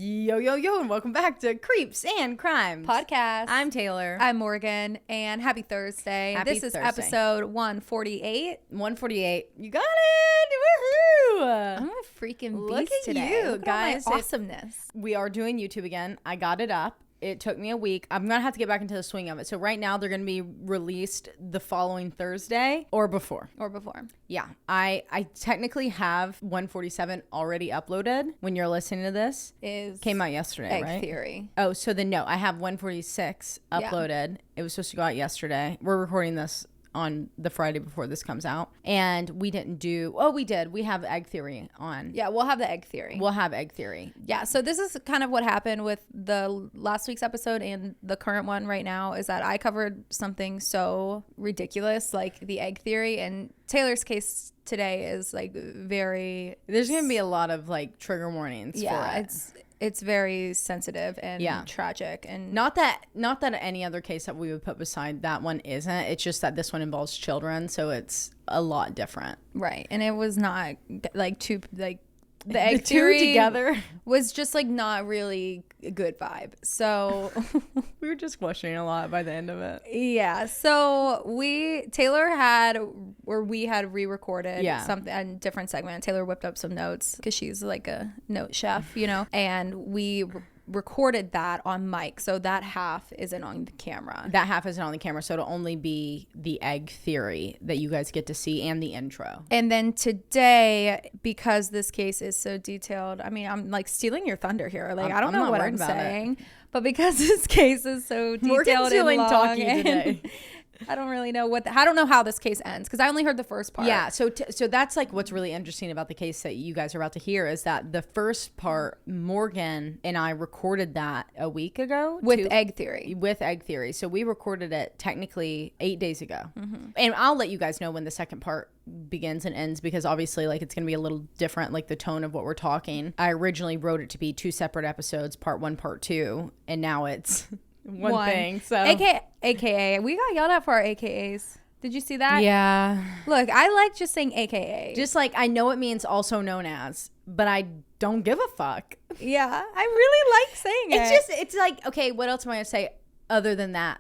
Yo, yo, yo, and welcome back to Creeps and Crimes Podcast. I'm Taylar. I'm Morgan, and happy Thursday. This is episode 148. 148. You got it! Woohoo! I'm a freaking beast Look at today. you, Look guys. at all my awesomeness. We are doing YouTube again. I got it up. It took me a week. I'm going to have to get back into the swing of it. So right now they're going to be released the following Thursday or before. Yeah. I technically have 147 already uploaded when you're listening to this. Came out yesterday, Egg right? Theory. Oh, so then no, I have 146 uploaded. It was supposed to go out yesterday. We're recording this on the Friday before this comes out. And we didn't do, we did. We have Egg Theory on. Yeah, we'll have the Egg Theory. Yeah. So this is kind of what happened with the last week's episode and the current one right now is that I covered something so ridiculous like the Egg Theory, and Taylar's case today is like very... There's going to be a lot of like trigger warnings for it. It's very sensitive and tragic, and not that any other case that we would put beside that one isn't. It's just that this one involves children, so it's a lot different. Right. And it was not like the Egg Theory together was just like not really a good vibe. So we were just questioning a lot by the end of it. Yeah. So we had re-recorded something, a different segment. Taylor whipped up some notes because she's like a note chef, and we recorded that on mic, so that half isn't on the camera. So it'll only be the Egg Theory that you guys get to see and the intro. And then today, because this case is so detailed, I mean, I'm like stealing your thunder here. Like, I don't know what I'm saying, but because this case is so detailed and long, talking today. I don't really know I don't know how this case ends because I only heard the first part. Yeah, so that's like what's really interesting about the case that you guys are about to hear is that the first part, Morgan and I recorded that a week ago with Egg Theory. So we recorded it technically 8 days ago, and I'll let you guys know when the second part begins and ends because obviously like it's gonna be a little different, like the tone of what we're talking. I originally wrote it to be 2 separate episodes, part 1, part 2, and now it's one thing. So AKA we got yelled at for our AKAs. Did you see that? Yeah. Look, I like just saying AKA. Just like I know it means also known as, but I don't give a fuck. Yeah, I really like saying it. It's like, okay, what else am I gonna say other than that?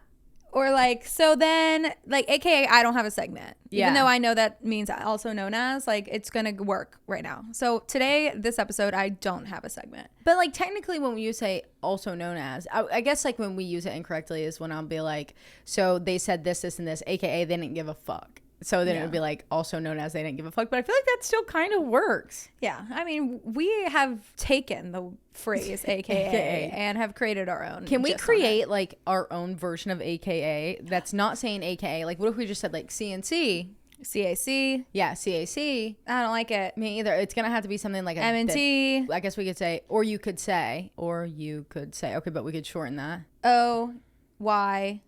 Or like, so then like AKA I don't have a segment. Yeah. Even though I know that means also known as, like it's gonna work right now. So today, this episode, I don't have a segment. But like technically when you say also known as, I guess like when we use it incorrectly is when I'll be like, so they said this, this, and this, AKA they didn't give a fuck. So then it would be like also known as they didn't give a fuck. But I feel like that still kind of works. Yeah. I mean, we have taken the phrase AKA and have created our own. Can we create like our own version of AKA that's not saying AKA? Like what if we just said like CNC? CAC. Yeah, CAC. I don't like it. Me either. It's going to have to be something like a MNT. I guess we could say, or you could say. Okay, but we could shorten that. OYCS.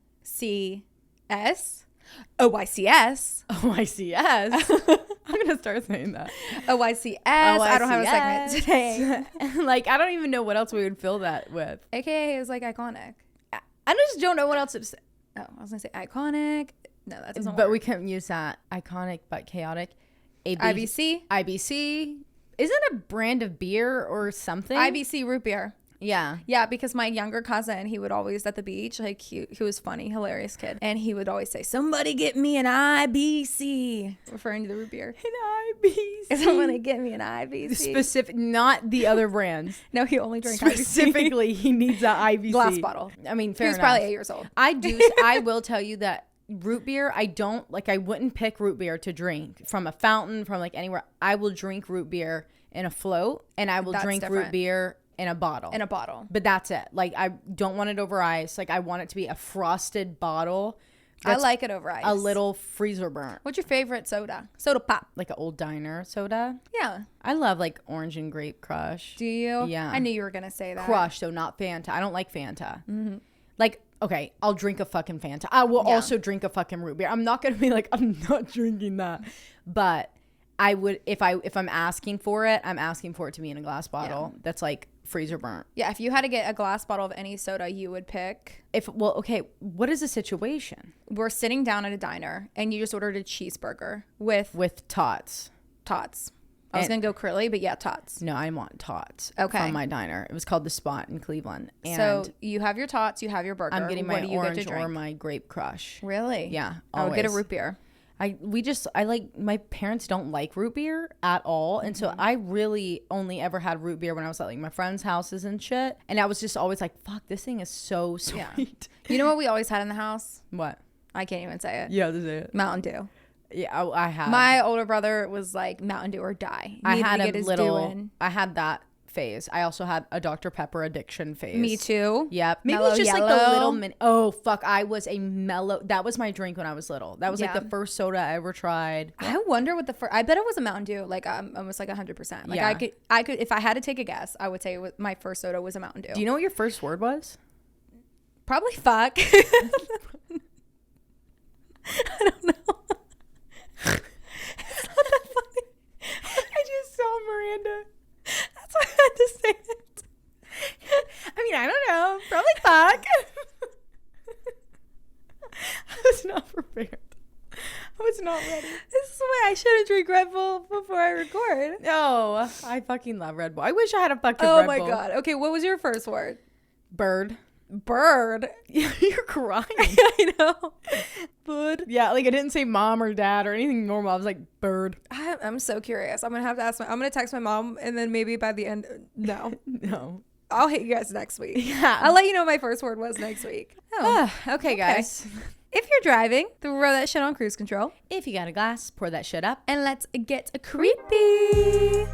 OYCS. OYCS. I'm going to start saying that. OYCS. I don't have a segment today. Like, I don't even know what else we would fill that with. AKA is like iconic. I just don't know what else to say. Oh, I was going to say iconic. No, that doesn't work. But we can use that. Iconic but chaotic. IBC. IBC. Is it a brand of beer or something? IBC root beer. Yeah. Yeah, because my younger cousin, he would always at the beach, like he was funny, hilarious kid. And he would always say, somebody get me an IBC, referring to the root beer. An IBC. Somebody get me an IBC. Specific, not the other brands. No, he only drank Specifically, he needs an IBC. Glass bottle. I mean, fair enough. He was probably 8 years old. I will tell you that root beer, I wouldn't pick root beer to drink from a fountain, from like anywhere. I will drink root beer in a float, and I will drink root beer in a bottle. But that's it. Like, I don't want it over ice. Like, I want it to be a frosted bottle. I like it over ice. A little freezer burnt. What's your favorite soda? Soda pop. Like an old diner soda? Yeah. I love like orange and grape crush. Do you? Yeah. I knew you were going to say that. Crush, though, not Fanta. I don't like Fanta. Mm-hmm. Like, okay, I'll drink a fucking Fanta. I will also drink a fucking root beer. I'm not going to be like, I'm not drinking that. But I would, if I'm asking for it, I'm asking for it to be in a glass bottle that's like freezer burnt. Yeah, if you had to get a glass bottle of any soda, you would pick. Okay, what is the situation? We're sitting down at a diner and you just ordered a cheeseburger with tots. I was going to go curly, but yeah, tots. No, I want tots from my diner. It was called The Spot in Cleveland. And so you have your tots, you have your burger. I'm getting my orange or my grape crush. Really? Yeah, always. I would get a root beer. My parents don't like root beer at all. And so I really only ever had root beer when I was at like my friends' houses and shit. And I was just always like, fuck, this thing is so sweet. Yeah. You know what we always had in the house? What? I can't even say it. Yeah, this is it. Mountain Dew. Yeah, I had. My older brother was like Mountain Dew or die. I had that phase. I also had a Dr. Pepper addiction phase. Me too. Yep. Maybe mellow it's just yellow. like the little mini. Oh fuck! I was a mellow. That was my drink when I was little. That was like the first soda I ever tried. I wonder what the first. I bet it was a Mountain Dew. Like almost like 100%. Like I could if I had to take a guess, I would say my first soda was a Mountain Dew. Do you know what your first word was? Probably fuck. I don't know. It's not that funny. I just saw Miranda. That's why I had to say it. I mean, I don't know. Probably fuck. I was not prepared. I was not ready. This is why I shouldn't drink Red Bull before I record. No, I fucking love Red Bull. I wish I had a fucking Red Bull. Oh my God. Okay, what was your first word? Bird. Bird. You're crying. I know. Bird. Yeah, like I didn't say mom or dad or anything normal. I was like bird. I'm so curious. I'm gonna have to ask I'm gonna text my mom, and then maybe by the end, no. I'll hit you guys next week. Yeah, I'll let you know what my first word was next week. Okay, guys. If you're driving, throw that shit on cruise control. If you got a glass, pour that shit up, and let's get creepy.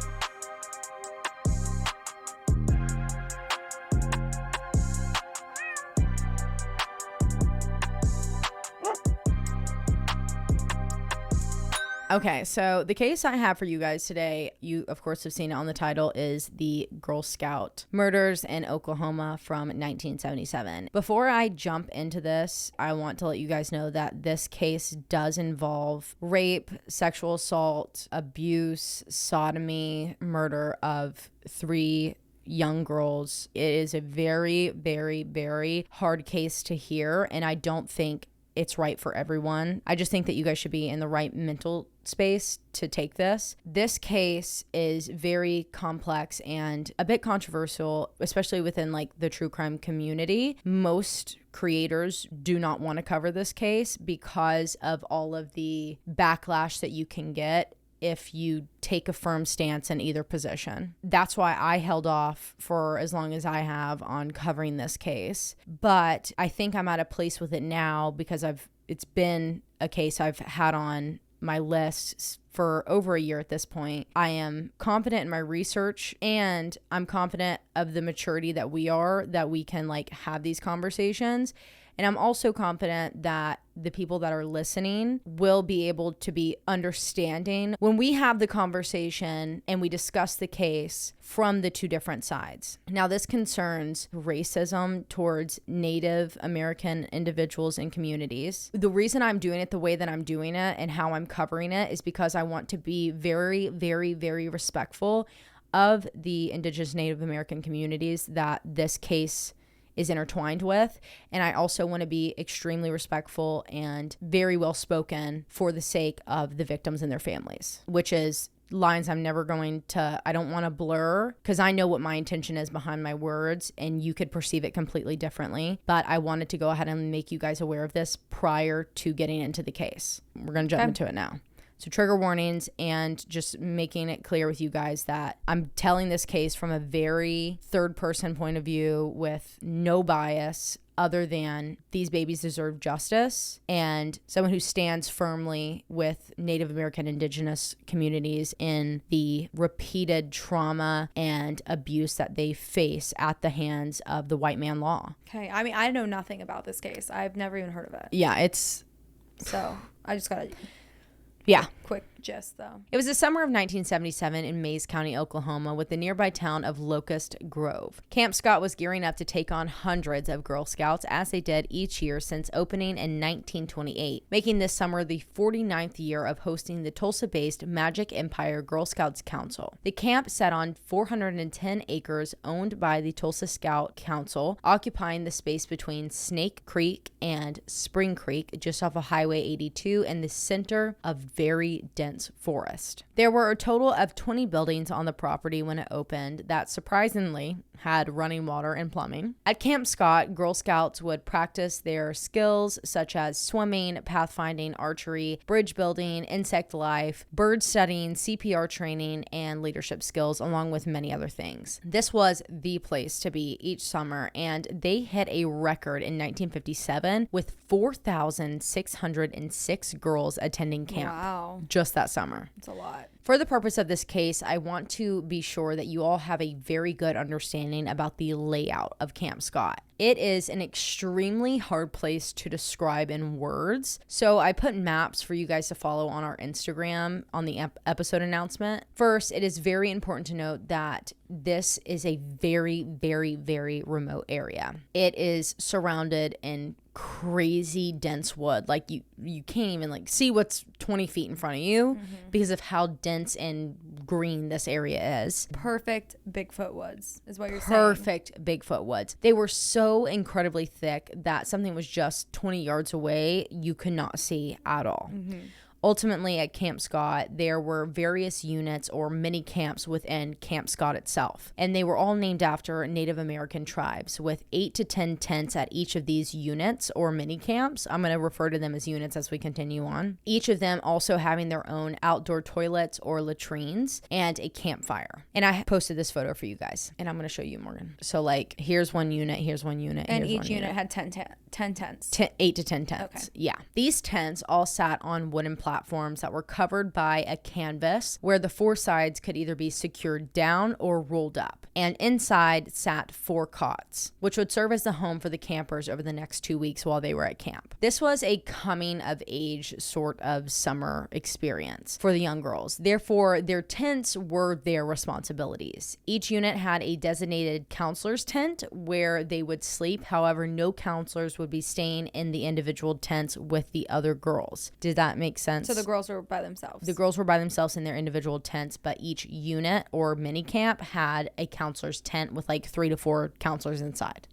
Okay, so the case I have for you guys today, you of course have seen it on the title, is the Girl Scout murders in Oklahoma from 1977. Before I jump into this, I want to let you guys know that this case does involve rape, sexual assault, abuse, sodomy, murder of 3 young girls. It is a very, very, very hard case to hear, and I don't think it's right for everyone. I just think that you guys should be in the right mental space to take this. This case is very complex and a bit controversial, especially within like the true crime community. Most creators do not want to cover this case because of all of the backlash that you can get if you take a firm stance in either position. That's why I held off for as long as I have on covering this case. But I think I'm at a place with it now because it's been a case I've had on my list for over a year at this point. I am confident in my research, and I'm confident of the maturity that we can like have these conversations. And I'm also confident that the people that are listening will be able to be understanding when we have the conversation and we discuss the case from the two different sides. Now, this concerns racism towards Native American individuals and communities. The reason I'm doing it the way that I'm doing it and how I'm covering it is because I want to be very, very, very respectful of the Indigenous Native American communities that this case is intertwined with. And I also want to be extremely respectful and very well spoken for the sake of the victims and their families, which is lines I'm never going to, I don't want to blur, because I know what my intention is behind my words and you could perceive it completely differently. But I wanted to go ahead and make you guys aware of this prior to getting into the case. We're going to jump into it now. So trigger warnings, and just making it clear with you guys that I'm telling this case from a very third person point of view with no bias other than these babies deserve justice, and someone who stands firmly with Native American Indigenous communities in the repeated trauma and abuse that they face at the hands of the white man law. Okay. I mean, I know nothing about this case. I've never even heard of it. Yeah, it's... So I just got to... Yeah. Quick gist, though. It was the summer of 1977 in Mays County, Oklahoma, with the nearby town of Locust Grove. Camp Scott was gearing up to take on hundreds of Girl Scouts, as they did each year since opening in 1928, making this summer the 49th year of hosting the Tulsa-based Magic Empire Girl Scouts Council. The camp sat on 410 acres owned by the Tulsa Scout Council, occupying the space between Snake Creek and Spring Creek, just off of Highway 82 in the center of very dense dense forest. There were a total of 20 buildings on the property when it opened that surprisingly had running water and plumbing. At Camp Scott, Girl Scouts would practice their skills such as swimming, pathfinding, archery, bridge building, insect life, bird studying, CPR training, and leadership skills, along with many other things. This was the place to be each summer, and they hit a record in 1957 with 4,606 girls attending camp. Wow. Just that summer. It's a lot. For the purpose of this case, I want to be sure that you all have a very good understanding about the layout of Camp Scott. It is an extremely hard place to describe in words, so I put maps for you guys to follow on our Instagram on the episode announcement. First, it is very important to note that this is a very, very, very remote area. It is surrounded in crazy dense wood. Like you can't even like see what's 20 feet in front of you because of how dense and green this area is. Perfect Bigfoot woods is what you're saying. Perfect Bigfoot woods. They were so incredibly thick that something was just 20 yards away you could not see at all. Ultimately, at Camp Scott, there were various units or mini camps within Camp Scott itself, and they were all named after Native American tribes, with 8 to 10 tents at each of these units or mini camps. I'm going to refer to them as units as we continue on. Each of them also having their own outdoor toilets or latrines and a campfire. And I posted this photo for you guys, and I'm going to show you, Morgan. So, like, here's one unit, here's one unit, and each unit had 10 tents. 8 to 10 tents. Okay. Yeah. These tents all sat on wooden platforms that were covered by a canvas where the four sides could either be secured down or rolled up. And inside sat 4 cots, which would serve as the home for the campers over the next 2 weeks while they were at camp. This was a coming of age sort of summer experience for the young girls. Therefore, their tents were their responsibilities. Each unit had a designated counselor's tent where they would sleep. However, no counselors would be staying in the individual tents with the other girls. Did that make sense? So the girls were by themselves. The girls were by themselves in their individual tents, but each unit or mini camp had a counselor's tent with like 3 to 4 counselors inside.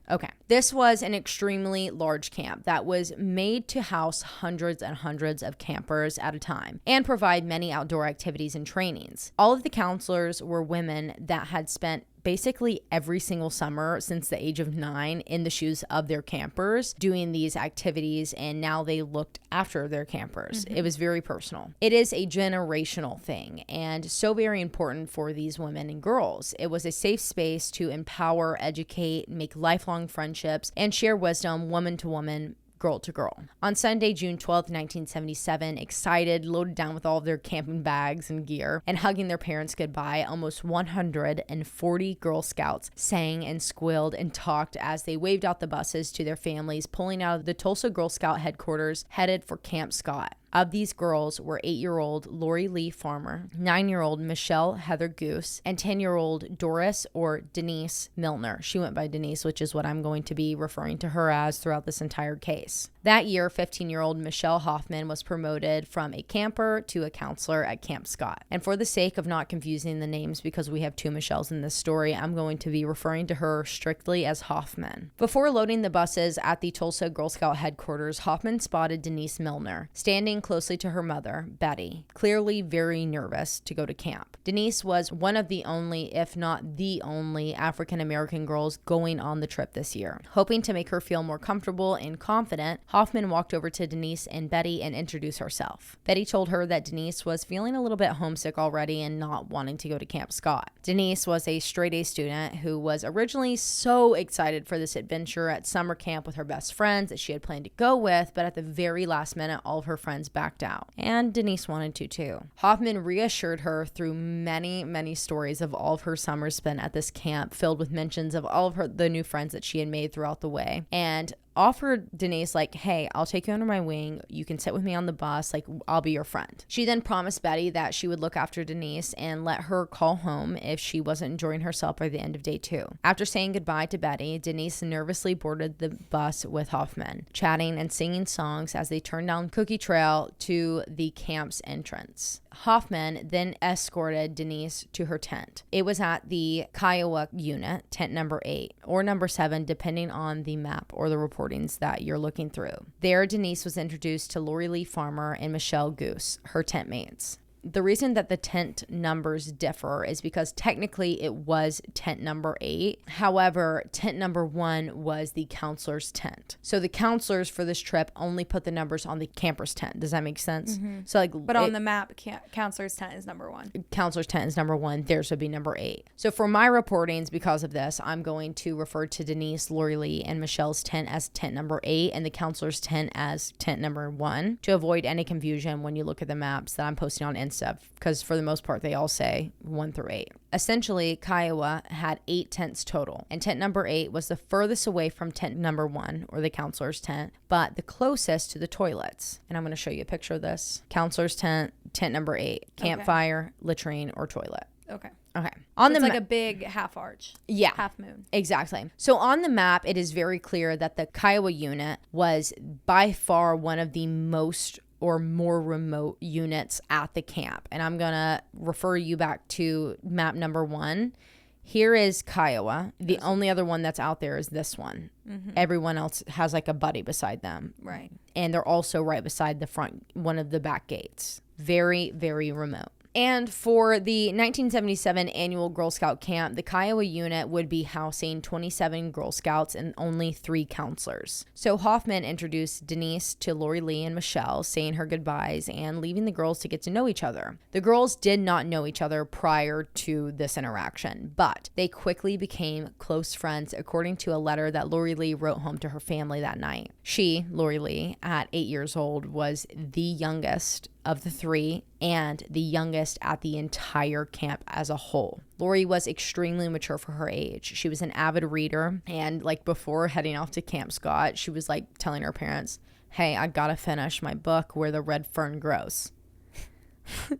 Okay. This was an extremely large camp that was made to house hundreds and hundreds of campers at a time and provide many outdoor activities and trainings. All of the counselors were women that had spent basically every single summer since the age of 9 in the shoes of their campers doing these activities, and now they looked after their campers. It was very personal. It is a generational thing and so very important for these women and girls. It was a safe space to empower, educate, make lifelong friendships, and share wisdom woman to woman, girl to girl. On Sunday, June 12th, 1977, excited, loaded down with all of their camping bags and gear, and hugging their parents goodbye, almost 140 Girl Scouts sang and squealed and talked as they waved out the buses to their families, pulling out of the Tulsa Girl Scout headquarters, headed for Camp Scott. Of these girls were 8-year-old Lori Lee Farmer, 9-year-old Michele Heather Guse, and 10-year-old Doris or Denise Milner. She went by Denise, which is what I'm going to be referring to her as throughout this entire case. That year, 15-year-old Michelle Hoffman was promoted from a camper to a counselor at Camp Scott. And for the sake of not confusing the names, because we have 2 Michelles in this story, I'm going to be referring to her strictly as Hoffman. Before loading the buses at the Tulsa Girl Scout headquarters, Hoffman spotted Denise Milner, standing closely to her mother, Betty, clearly very nervous to go to camp. Denise was one of the only, if not the only, African-American girls going on the trip this year. Hoping to make her feel more comfortable and confident, Hoffman walked over to Denise and Betty and introduced herself. Betty told her that Denise was feeling a little bit homesick already and not wanting to go to Camp Scott. Denise was a straight-A student who was originally so excited for this adventure at summer camp with her best friends that she had planned to go with, but at the very last minute, all of her friends backed out. And Denise wanted to too. Hoffman reassured her through many, many stories of all of her summers spent at this camp, filled with mentions of all of the new friends that she had made throughout the way, and offered Denise, like, hey, I'll take you under my wing. You can sit with me on the bus. Like, I'll be your friend. She then promised Betty that she would look after Denise and let her call home if she wasn't enjoying herself by the end of day 2. After saying goodbye to Betty, Denise nervously boarded the bus with Hoffman, chatting and singing songs as they turned down Cookie Trail to the camp's entrance. Hoffman then escorted Denise to her tent. It was at the Kiowa unit, tent number 8 or number 7, depending on the map or the reporting reportings that you're looking through. There, Denise was introduced to Lori Lee Farmer and Michele Guse, her tent mates. The reason that the tent numbers differ is because technically it was tent number 8. However, tent number 1 was the counselor's tent. So the counselors for this trip only put the numbers on the camper's tent. Does that make sense? Mm-hmm. So but on the map, counselor's tent is number 1. Counselor's tent is number 1. Theirs would be number 8. So for my reportings, because of this, I'm going to refer to Denise, Lori Lee, and Michelle's tent as tent number 8 and the counselor's tent as tent number 1 to avoid any confusion when you look at the maps that I'm posting on Instagram. Because for the most part, they all say 1 through 8. Essentially, Kiowa had 8 tents total, and tent number 8 was the furthest away from tent number 1, or the counselor's tent, but the closest to the toilets. And I'm going to show you a picture of this. Counselor's tent, tent number 8, campfire, latrine, or toilet. Okay. Okay. It's like a big half arch. Yeah. Half moon. Exactly. So on the map, it is very clear that the Kiowa unit was by far one of the most or more remote units at the camp. And I'm going to refer you back to map number 1. Here is Kiowa. The only other one that's out there is this one. Mm-hmm. Everyone else has like a buddy beside them. Right. And they're also right beside the front, one of the back gates. Very, very remote. And for the 1977 annual Girl Scout camp, the Kiowa unit would be housing 27 Girl Scouts and only 3 counselors. So Hoffman introduced Denise to Lori Lee and Michelle, saying her goodbyes and leaving the girls to get to know each other. The girls did not know each other prior to this interaction, but they quickly became close friends, according to a letter that Lori Lee wrote home to her family that night. She, Lori Lee, at 8 years old, was the youngest of the 3 and the youngest at the entire camp as a whole. Lori was extremely mature for her age. She was an avid reader, and like before heading off to Camp Scott, she was like telling her parents, "Hey, I gotta finish my book Where the Red Fern Grows."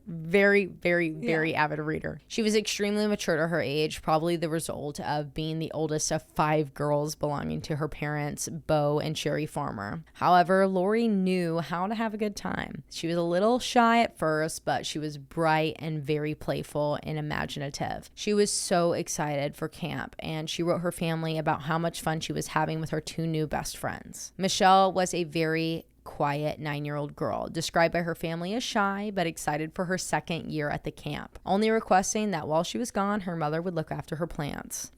Very, very, very avid reader. She was extremely mature to her age, probably the result of being the oldest of 5 girls belonging to her parents, Bo and Sherry Farmer. However, Lori knew how to have a good time. She was a little shy at first, but she was bright and very playful and imaginative. She was so excited for camp, and she wrote her family about how much fun she was having with her 2 new best friends. Michelle was a very quiet 9-year-old girl, described by her family as shy but excited for her second year at the camp, only requesting that while she was gone, her mother would look after her plants.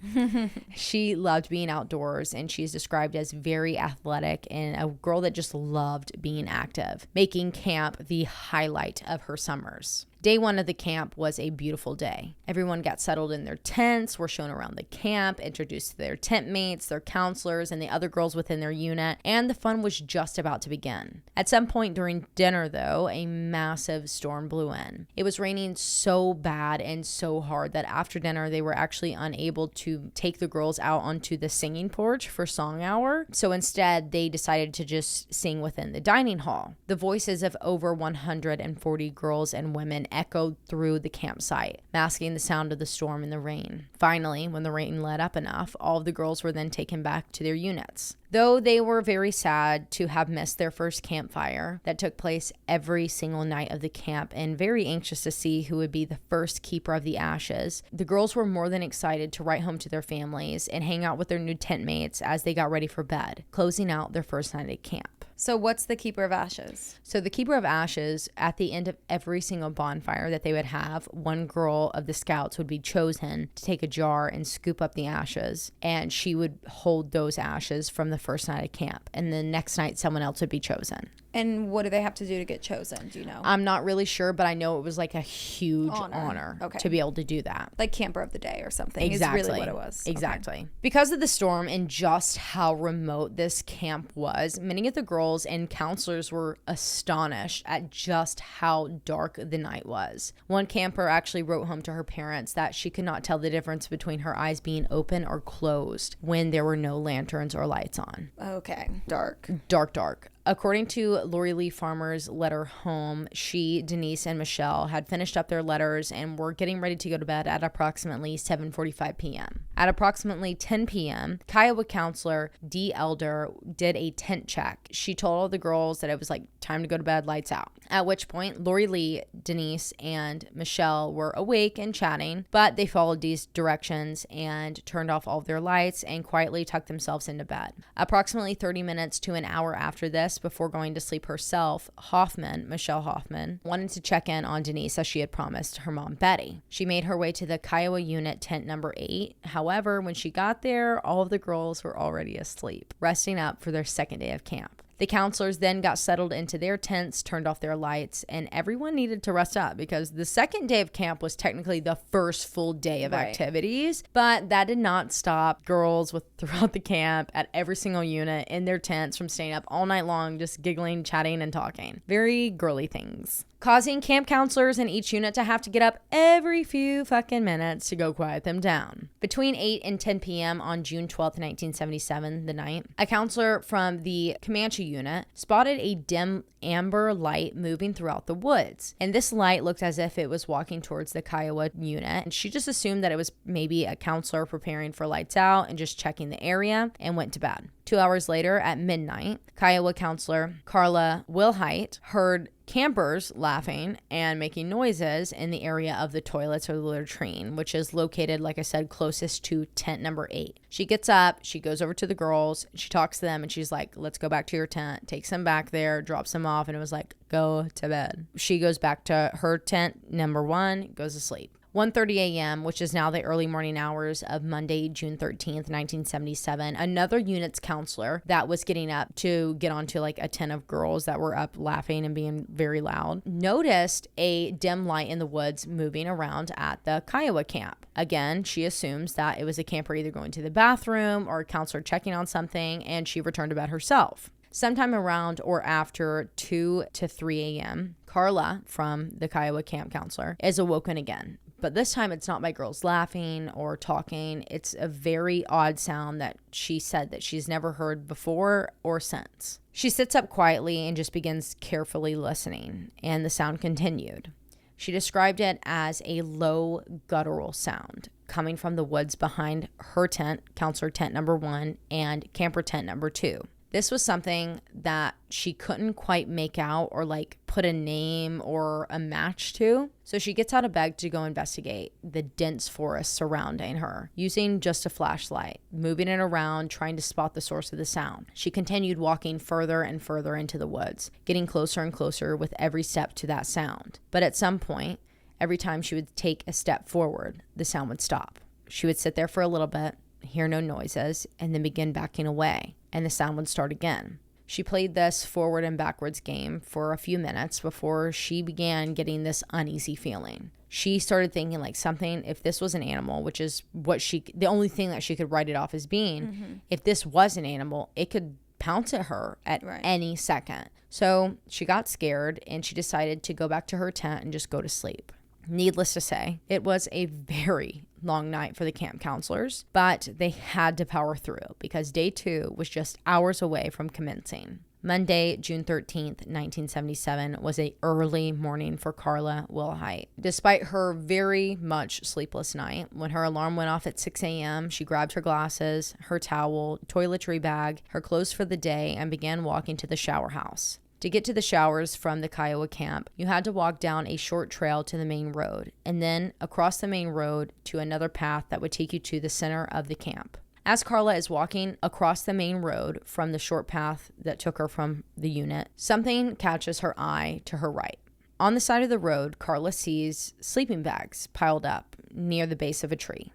She loved being outdoors, and she's described as very athletic and a girl that just loved being active, making camp the highlight of her summers. Day 1 of the camp was a beautiful day. Everyone got settled in their tents, were shown around the camp, introduced to their tent mates, their counselors, and the other girls within their unit, and the fun was just about to begin. At some point during dinner, though, a massive storm blew in. It was raining so bad and so hard that after dinner, they were actually unable to take the girls out onto the singing porch for song hour. So instead, they decided to just sing within the dining hall. The voices of over 140 girls and women echoed through the campsite, masking the sound of the storm and the rain. Finally, when the rain let up enough, all of the girls were then taken back to their units. Though they were very sad to have missed their first campfire that took place every single night of the camp and very anxious to see who would be the first keeper of the ashes, the girls were more than excited to write home to their families and hang out with their new tent mates as they got ready for bed, closing out their first night at camp. So what's the keeper of ashes? So the keeper of ashes, at the end of every single bonfire that they would have, one girl of the scouts would be chosen to take a jar and scoop up the ashes, and she would hold those ashes from the first night of camp, and the next night someone else would be chosen. And what do they have to do to get chosen? Do you know? I'm not really sure, but I know it was like a huge honor to be able to do that. Like camper of the day or something. Exactly. Is really what it was. Exactly. Okay. Because of the storm and just how remote this camp was, many of the girls and counselors were astonished at just how dark the night was. One camper actually wrote home to her parents that she could not tell the difference between her eyes being open or closed when there were no lanterns or lights on. Okay. Dark. Dark. According to Lori Lee Farmer's letter home, she, Denise, and Michelle had finished up their letters and were getting ready to go to bed at approximately 7:45 p.m. At approximately 10 p.m., Kiowa counselor Dee Elder did a tent check. She told all the girls that it was like time to go to bed, lights out. At which point, Lori Lee, Denise, and Michele were awake and chatting, but they followed Dee's directions and turned off all of their lights and quietly tucked themselves into bed. Approximately 30 minutes to an hour after this, before going to sleep herself, Michele Hoffman, wanted to check in on Denise as she had promised her mom Betty. She made her way to the Kiowa unit tent number 8. However, when she got there, all of the girls were already asleep, resting up for their second day of camp. The counselors then got settled into their tents, turned off their lights, and everyone needed to rest up because the second day of camp was technically the first full day of activities, but that did not stop girls throughout the camp at every single unit in their tents from staying up all night long, just giggling, chatting, and talking. Very girly things, causing camp counselors in each unit to have to get up every few fucking minutes to go quiet them down. Between 8 and 10 p.m. on June 12th, 1977, the night, a counselor from the Comanche unit spotted a dim amber light moving throughout the woods. And this light looked as if it was walking towards the Kiowa unit. And she just assumed that it was maybe a counselor preparing for lights out and just checking the area, and went to bed. 2 hours later at midnight, Kiowa counselor Carla Wilhite heard campers laughing and making noises in the area of the toilets or the latrine, which is located, like I said, closest to tent number 8. She gets up, she goes over to the girls, she talks to them, and she's like, let's go back to your tent, takes them back there, drops them off, and it was like, go to bed. She goes back to her tent number 1, goes to sleep. 1:30 a.m., which is now the early morning hours of Monday, June 13th, 1977, another unit's counselor that was getting up to get onto like a tent of girls that were up laughing and being very loud, noticed a dim light in the woods moving around at the Kiowa camp. Again, she assumes that it was a camper either going to the bathroom or a counselor checking on something, and she returned to bed herself. Sometime around or after 2 to 3 a.m., Carla, from the Kiowa camp counselor, is awoken again. But this time it's not by girls laughing or talking. It's a very odd sound that she said that she's never heard before or since. She sits up quietly and just begins carefully listening, and the sound continued. She described it as a low guttural sound coming from the woods behind her tent, counselor tent number 1, and camper tent number 2. This was something that she couldn't quite make out or like put a name or a match to. So she gets out of bed to go investigate the dense forest surrounding her, using just a flashlight, moving it around, trying to spot the source of the sound. She continued walking further and further into the woods, getting closer and closer with every step to that sound. But at some point, every time she would take a step forward, the sound would stop. She would sit there for a little bit, hear no noises, and then begin backing away, and the sound would start again. She played this forward and backwards game for a few minutes before she began getting this uneasy feeling. She started thinking like something, if this was an animal, which is the only thing that she could write it off as being, if this was an animal, it could pounce at her at any second. So she got scared and she decided to go back to her tent and just go to sleep. Needless to say, it was a very long night for the camp counselors, but they had to power through because day 2 was just hours away from commencing. Monday, June 13th, 1977 was an early morning for Carla Wilhite. Despite her very much sleepless night, when her alarm went off at 6 a.m., she grabbed her glasses, her towel, toiletry bag, her clothes for the day, and began walking to the shower house. To get to the showers from the Kiowa camp, you had to walk down a short trail to the main road, and then across the main road to another path that would take you to the center of the camp. As Carla is walking across the main road from the short path that took her from the unit, something catches her eye to her right. On the side of the road, Carla sees sleeping bags piled up near the base of a tree.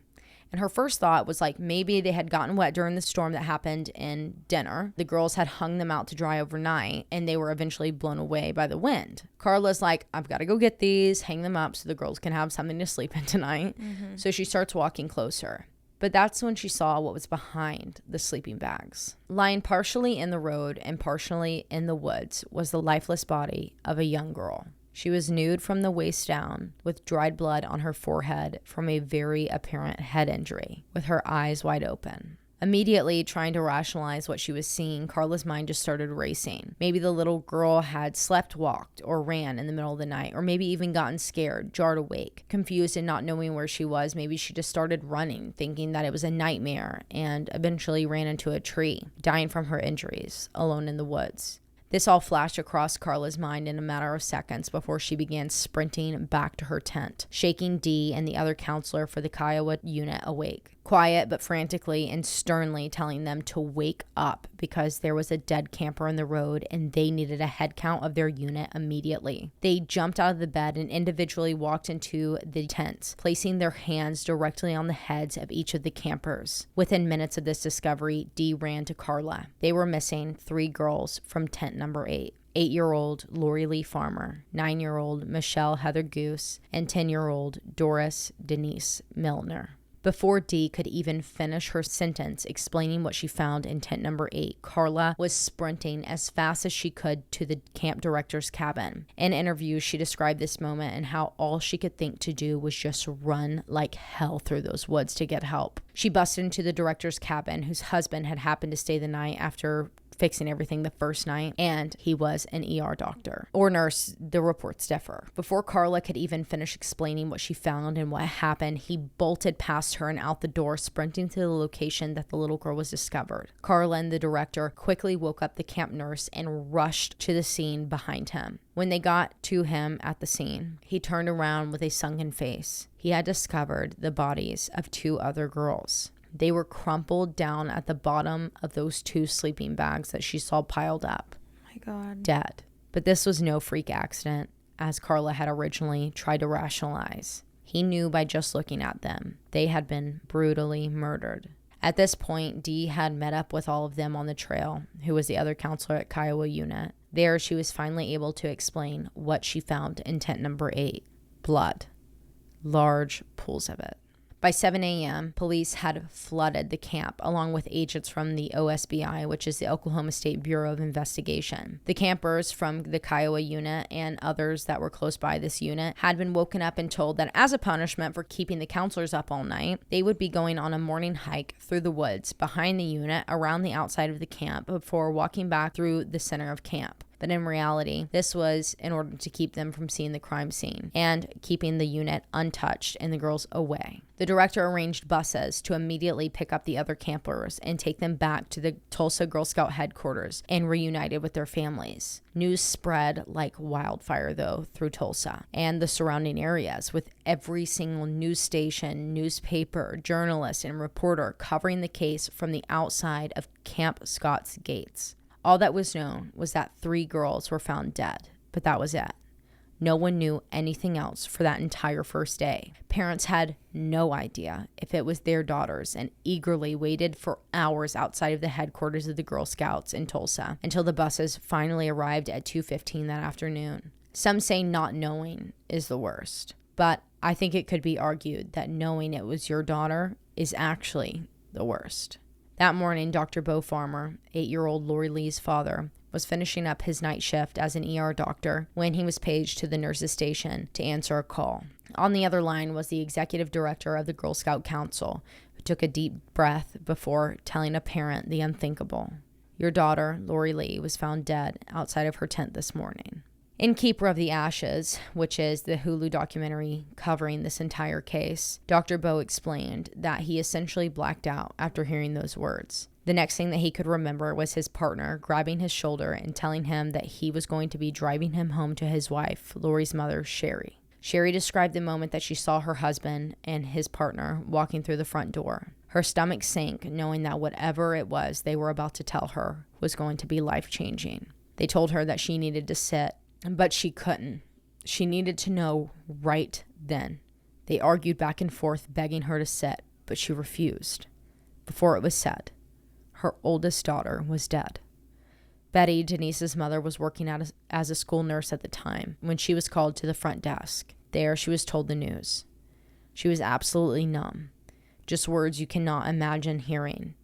And her first thought was like maybe they had gotten wet during the storm that happened in dinner. The girls had hung them out to dry overnight and they were eventually blown away by the wind. Carla's like, I've got to go get these, hang them up so the girls can have something to sleep in tonight. So she starts walking closer. But that's when she saw what was behind the sleeping bags. Lying partially in the road and partially in the woods was the lifeless body of a young girl. She was nude from the waist down, with dried blood on her forehead from a very apparent head injury, with her eyes wide open. Immediately trying to rationalize what she was seeing, Carla's mind just started racing. Maybe the little girl had slept, walked, or ran in the middle of the night, or maybe even gotten scared, jarred awake, confused and not knowing where she was. Maybe she just started running, thinking that it was a nightmare, and eventually ran into a tree, dying from her injuries, alone in the woods. This all flashed across Carla's mind in a matter of seconds before she began sprinting back to her tent, shaking Dee and the other counselor for the Kiowa unit awake. Quiet but frantically and sternly telling them to wake up because there was a dead camper in the road and they needed a head count of their unit immediately. They jumped out of the bed and individually walked into the tents, placing their hands directly on the heads of each of the campers. Within minutes of this discovery, Dee ran to Carla. They were missing 3 girls from tent number 8. 8-year-old Lori Lee Farmer, 9-year-old Michele Heather Guse, and 10-year-old Doris Denise Milner. Before Dee could even finish her sentence explaining what she found in tent number 8, Carla was sprinting as fast as she could to the camp director's cabin. In interviews, she described this moment and how all she could think to do was just run like hell through those woods to get help. She busted into the director's cabin, whose husband had happened to stay the night after fixing everything the first night, and he was an ER doctor or nurse. The reports differ. Before Carla could even finish explaining what she found and what happened, he bolted past her and out the door, sprinting to the location that the little girl was discovered. Carla and the director quickly woke up the camp nurse and rushed to the scene behind him. When they got to him at the scene, he turned around with a sunken face. He had discovered the bodies of 2 other girls. They were crumpled down at the bottom of those 2 sleeping bags that she saw piled up. Oh my God. Dead. But this was no freak accident, as Carla had originally tried to rationalize. He knew by just looking at them, they had been brutally murdered. At this point, Dee had met up with all of them on the trail, who was the other counselor at Kiowa unit. There, she was finally able to explain what she found in tent number 8. Blood. Large pools of it. By 7 a.m., police had flooded the camp along with agents from the OSBI, which is the Oklahoma State Bureau of Investigation. The campers from the Kiowa unit and others that were close by this unit had been woken up and told that as a punishment for keeping the counselors up all night, they would be going on a morning hike through the woods behind the unit around the outside of the camp before walking back through the center of camp. But in reality, this was in order to keep them from seeing the crime scene and keeping the unit untouched and the girls away. The director arranged buses to immediately pick up the other campers and take them back to the Tulsa Girl Scout headquarters and reunited with their families. News spread like wildfire, though, through Tulsa and the surrounding areas, with every single news station, newspaper, journalist, and reporter covering the case from the outside of Camp Scott's gates. All that was known was that 3 girls were found dead, but that was it. No one knew anything else for that entire first day. Parents had no idea if it was their daughters and eagerly waited for hours outside of the headquarters of the Girl Scouts in Tulsa until the buses finally arrived at 2:15 that afternoon. Some say not knowing is the worst, but I think it could be argued that knowing it was your daughter is actually the worst. That morning, Dr. Bo Farmer, 8-year-old Lori Lee's father, was finishing up his night shift as an ER doctor when he was paged to the nurse's station to answer a call. On the other line was the executive director of the Girl Scout Council, who took a deep breath before telling a parent the unthinkable. Your daughter, Lori Lee, was found dead outside of her tent this morning. In Keeper of the Ashes, which is the Hulu documentary covering this entire case, Dr. Bo explained that he essentially blacked out after hearing those words. The next thing that he could remember was his partner grabbing his shoulder and telling him that he was going to be driving him home to his wife, Lori's mother, Sherry. Sherry described the moment that she saw her husband and his partner walking through the front door. Her stomach sank, knowing that whatever it was they were about to tell her was going to be life-changing. They told her that she needed to sit, but she couldn't. She needed to know right then. They argued back and forth, begging her to sit, but she refused. Before it was said, her oldest daughter was dead. Betty, Denise's mother, was working as a school nurse at the time when she was called to the front desk. There, she was told the news. She was absolutely numb, just words you cannot imagine hearing.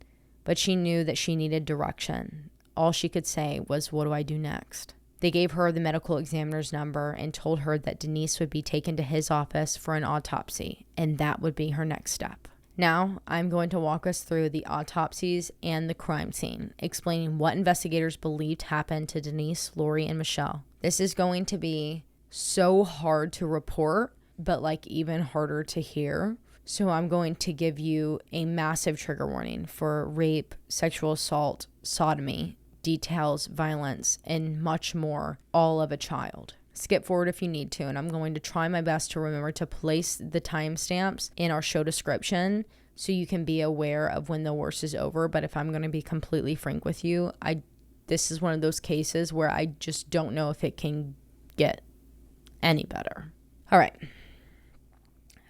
But she knew that she needed direction. All she could say was, "What do I do next?" They gave her the medical examiner's number and told her that Denise would be taken to his office for an autopsy, and that would be her next step. Now, I'm going to walk us through the autopsies and the crime scene, explaining what investigators believed happened to Denise, Lori, and Michele. This is going to be so hard to report, but like even harder to hear. So I'm going to give you a massive trigger warning for rape, sexual assault, sodomy, details, violence, and much more, all of a child. Skip forward if you need to, and I'm going to try my best to remember to place the timestamps in our show description so you can be aware of when the worst is over. But if I'm going to be completely frank with you, this is one of those cases where I just don't know if it can get any better. All right.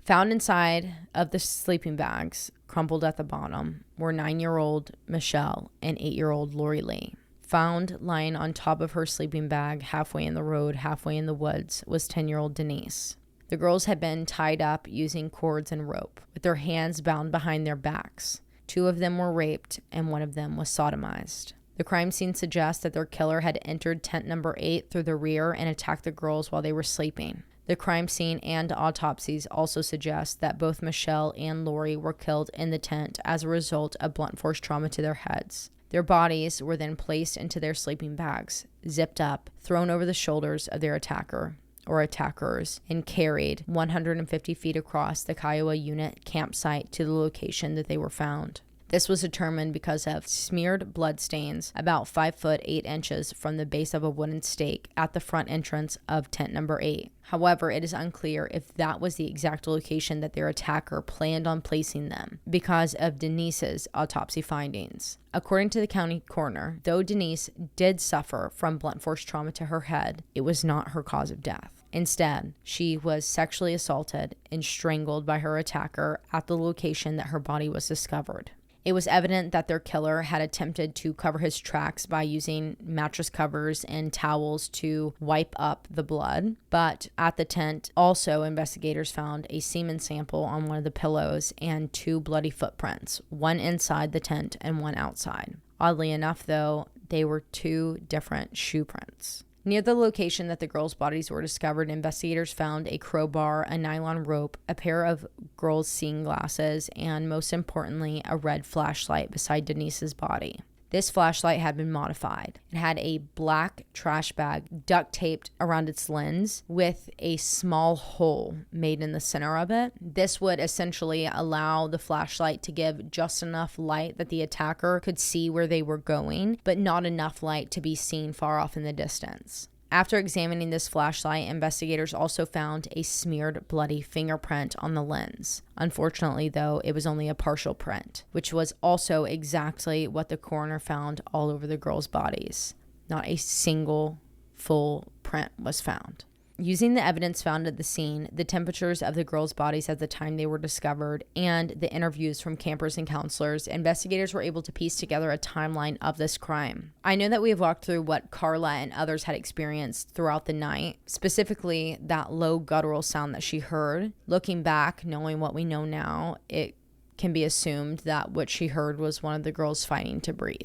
Found inside of the sleeping bags, crumpled at the bottom, were 9-year-old Michele and 8-year-old Lori Lee. Found lying on top of her sleeping bag, halfway in the road, halfway in the woods, was 10-year-old Denise. The girls had been tied up using cords and rope, with their hands bound behind their backs. 2 of them were raped, and 1 of them was sodomized. The crime scene suggests that their killer had entered tent number 8 through the rear and attacked the girls while they were sleeping. The crime scene and autopsies also suggest that both Michele and Lori were killed in the tent as a result of blunt force trauma to their heads. Their bodies were then placed into their sleeping bags, zipped up, thrown over the shoulders of their attacker or attackers, and carried 150 feet across the Kiowa unit campsite to the location that they were found. This was determined because of smeared blood stains about 5 foot 8 inches from the base of a wooden stake at the front entrance of tent number 8. However, it is unclear if that was the exact location that their attacker planned on placing them because of Denise's autopsy findings. According to the county coroner, though Denise did suffer from blunt force trauma to her head, it was not her cause of death. Instead, she was sexually assaulted and strangled by her attacker at the location that her body was discovered. It was evident that their killer had attempted to cover his tracks by using mattress covers and towels to wipe up the blood. But at the tent, also investigators found a semen sample on one of the pillows and 2 bloody footprints, one inside the tent and one outside. Oddly enough, though, they were 2 different shoe prints. Near the location that the girls' bodies were discovered, investigators found a crowbar, a nylon rope, a pair of girls' seeing glasses, and most importantly, a red flashlight beside Denise's body. This flashlight had been modified. It had a black trash bag duct taped around its lens with a small hole made in the center of it. This would essentially allow the flashlight to give just enough light that the attacker could see where they were going, but not enough light to be seen far off in the distance. After examining this flashlight, investigators also found a smeared bloody fingerprint on the lens. Unfortunately, though, it was only a partial print, which was also exactly what the coroner found all over the girls' bodies. Not a single full print was found. Using the evidence found at the scene, the temperatures of the girls' bodies at the time they were discovered, and the interviews from campers and counselors, investigators were able to piece together a timeline of this crime. I know that we have walked through what Carla and others had experienced throughout the night, specifically that low guttural sound that she heard. Looking back, knowing what we know now, it can be assumed that what she heard was one of the girls fighting to breathe.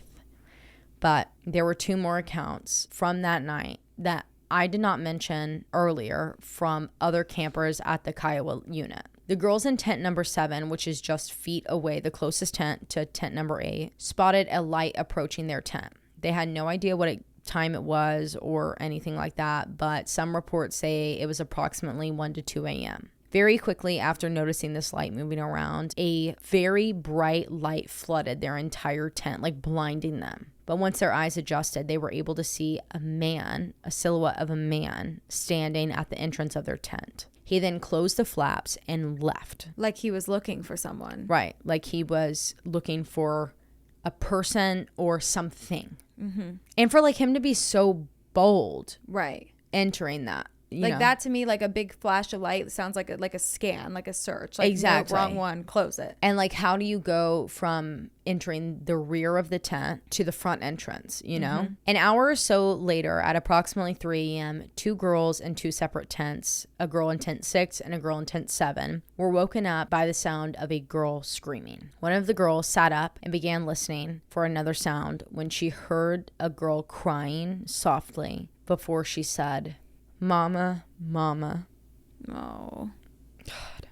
But there were 2 more accounts from that night that I did not mention earlier from other campers at the Kiowa unit. The girls in tent number 7, which is just feet away, the closest tent to tent number 8, spotted a light approaching their tent. They had no idea what time it was or anything like that, but some reports say it was approximately 1 to 2 a.m. Very quickly after noticing this light moving around, a very bright light flooded their entire tent, like blinding them. But once their eyes adjusted, they were able to see a silhouette of a man standing at the entrance of their tent. He then closed the flaps and left. Like he was looking for someone. Right. Like he was looking for a person or something. Mm-hmm. And for like him to be so bold. Right. Entering that. That to me, like a big flash of light sounds like a scan, like a search. Like, exactly. No, wrong one, close it. And like, how do you go from entering the rear of the tent to the front entrance, you know? Mm-hmm. An hour or so later, at approximately 3 a.m., 2 girls in 2 separate tents, a girl in tent 6 and a girl in tent 7, were woken up by the sound of a girl screaming. One of the girls sat up and began listening for another sound when she heard a girl crying softly before she said, "Mama, Mama." Oh. God.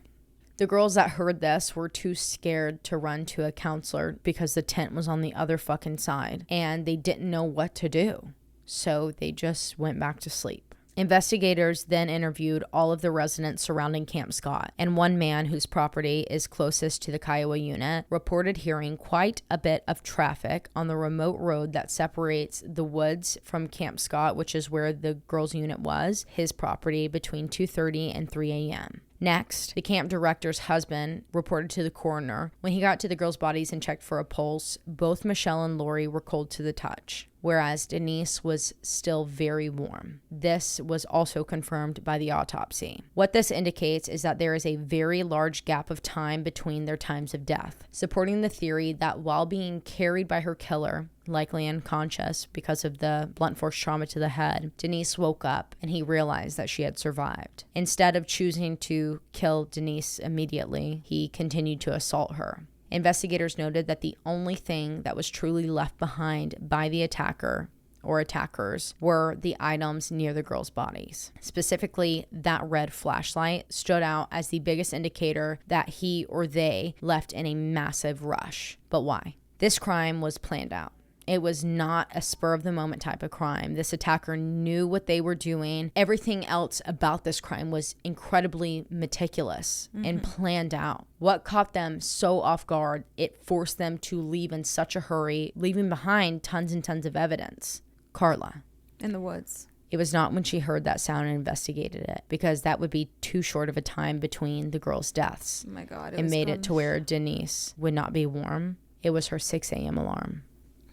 The girls that heard this were too scared to run to a counselor because the tent was on the other fucking side and they didn't know what to do. So they just went back to sleep. Investigators then interviewed all of the residents surrounding Camp Scott, and one man whose property is closest to the Kiowa unit reported hearing quite a bit of traffic on the remote road that separates the woods from Camp Scott, which is where the girls' unit was, his property, between 2:30 and 3 a.m. Next, the camp director's husband reported to the coroner. When he got to the girls' bodies and checked for a pulse, both Michele and Lori were cold to the touch, whereas Denise was still very warm. This was also confirmed by the autopsy. What this indicates is that there is a very large gap of time between their times of death, supporting the theory that while being carried by her killer, likely unconscious because of the blunt force trauma to the head, Denise woke up and he realized that she had survived. Instead of choosing to kill Denise immediately, he continued to assault her. Investigators noted that the only thing that was truly left behind by the attacker or attackers were the items near the girls' bodies. Specifically, that red flashlight stood out as the biggest indicator that he or they left in a massive rush. But why? This crime was planned out. It was not a spur-of-the-moment type of crime. This attacker knew what they were doing. Everything else about this crime was incredibly meticulous and planned out. What caught them so off guard, it forced them to leave in such a hurry, leaving behind tons and tons of evidence. Carla. In the woods. It was not when she heard that sound and investigated it, because that would be too short of a time between the girls' deaths. Oh my God. It made it to where Denise would not be warm. It was her 6 a.m. alarm.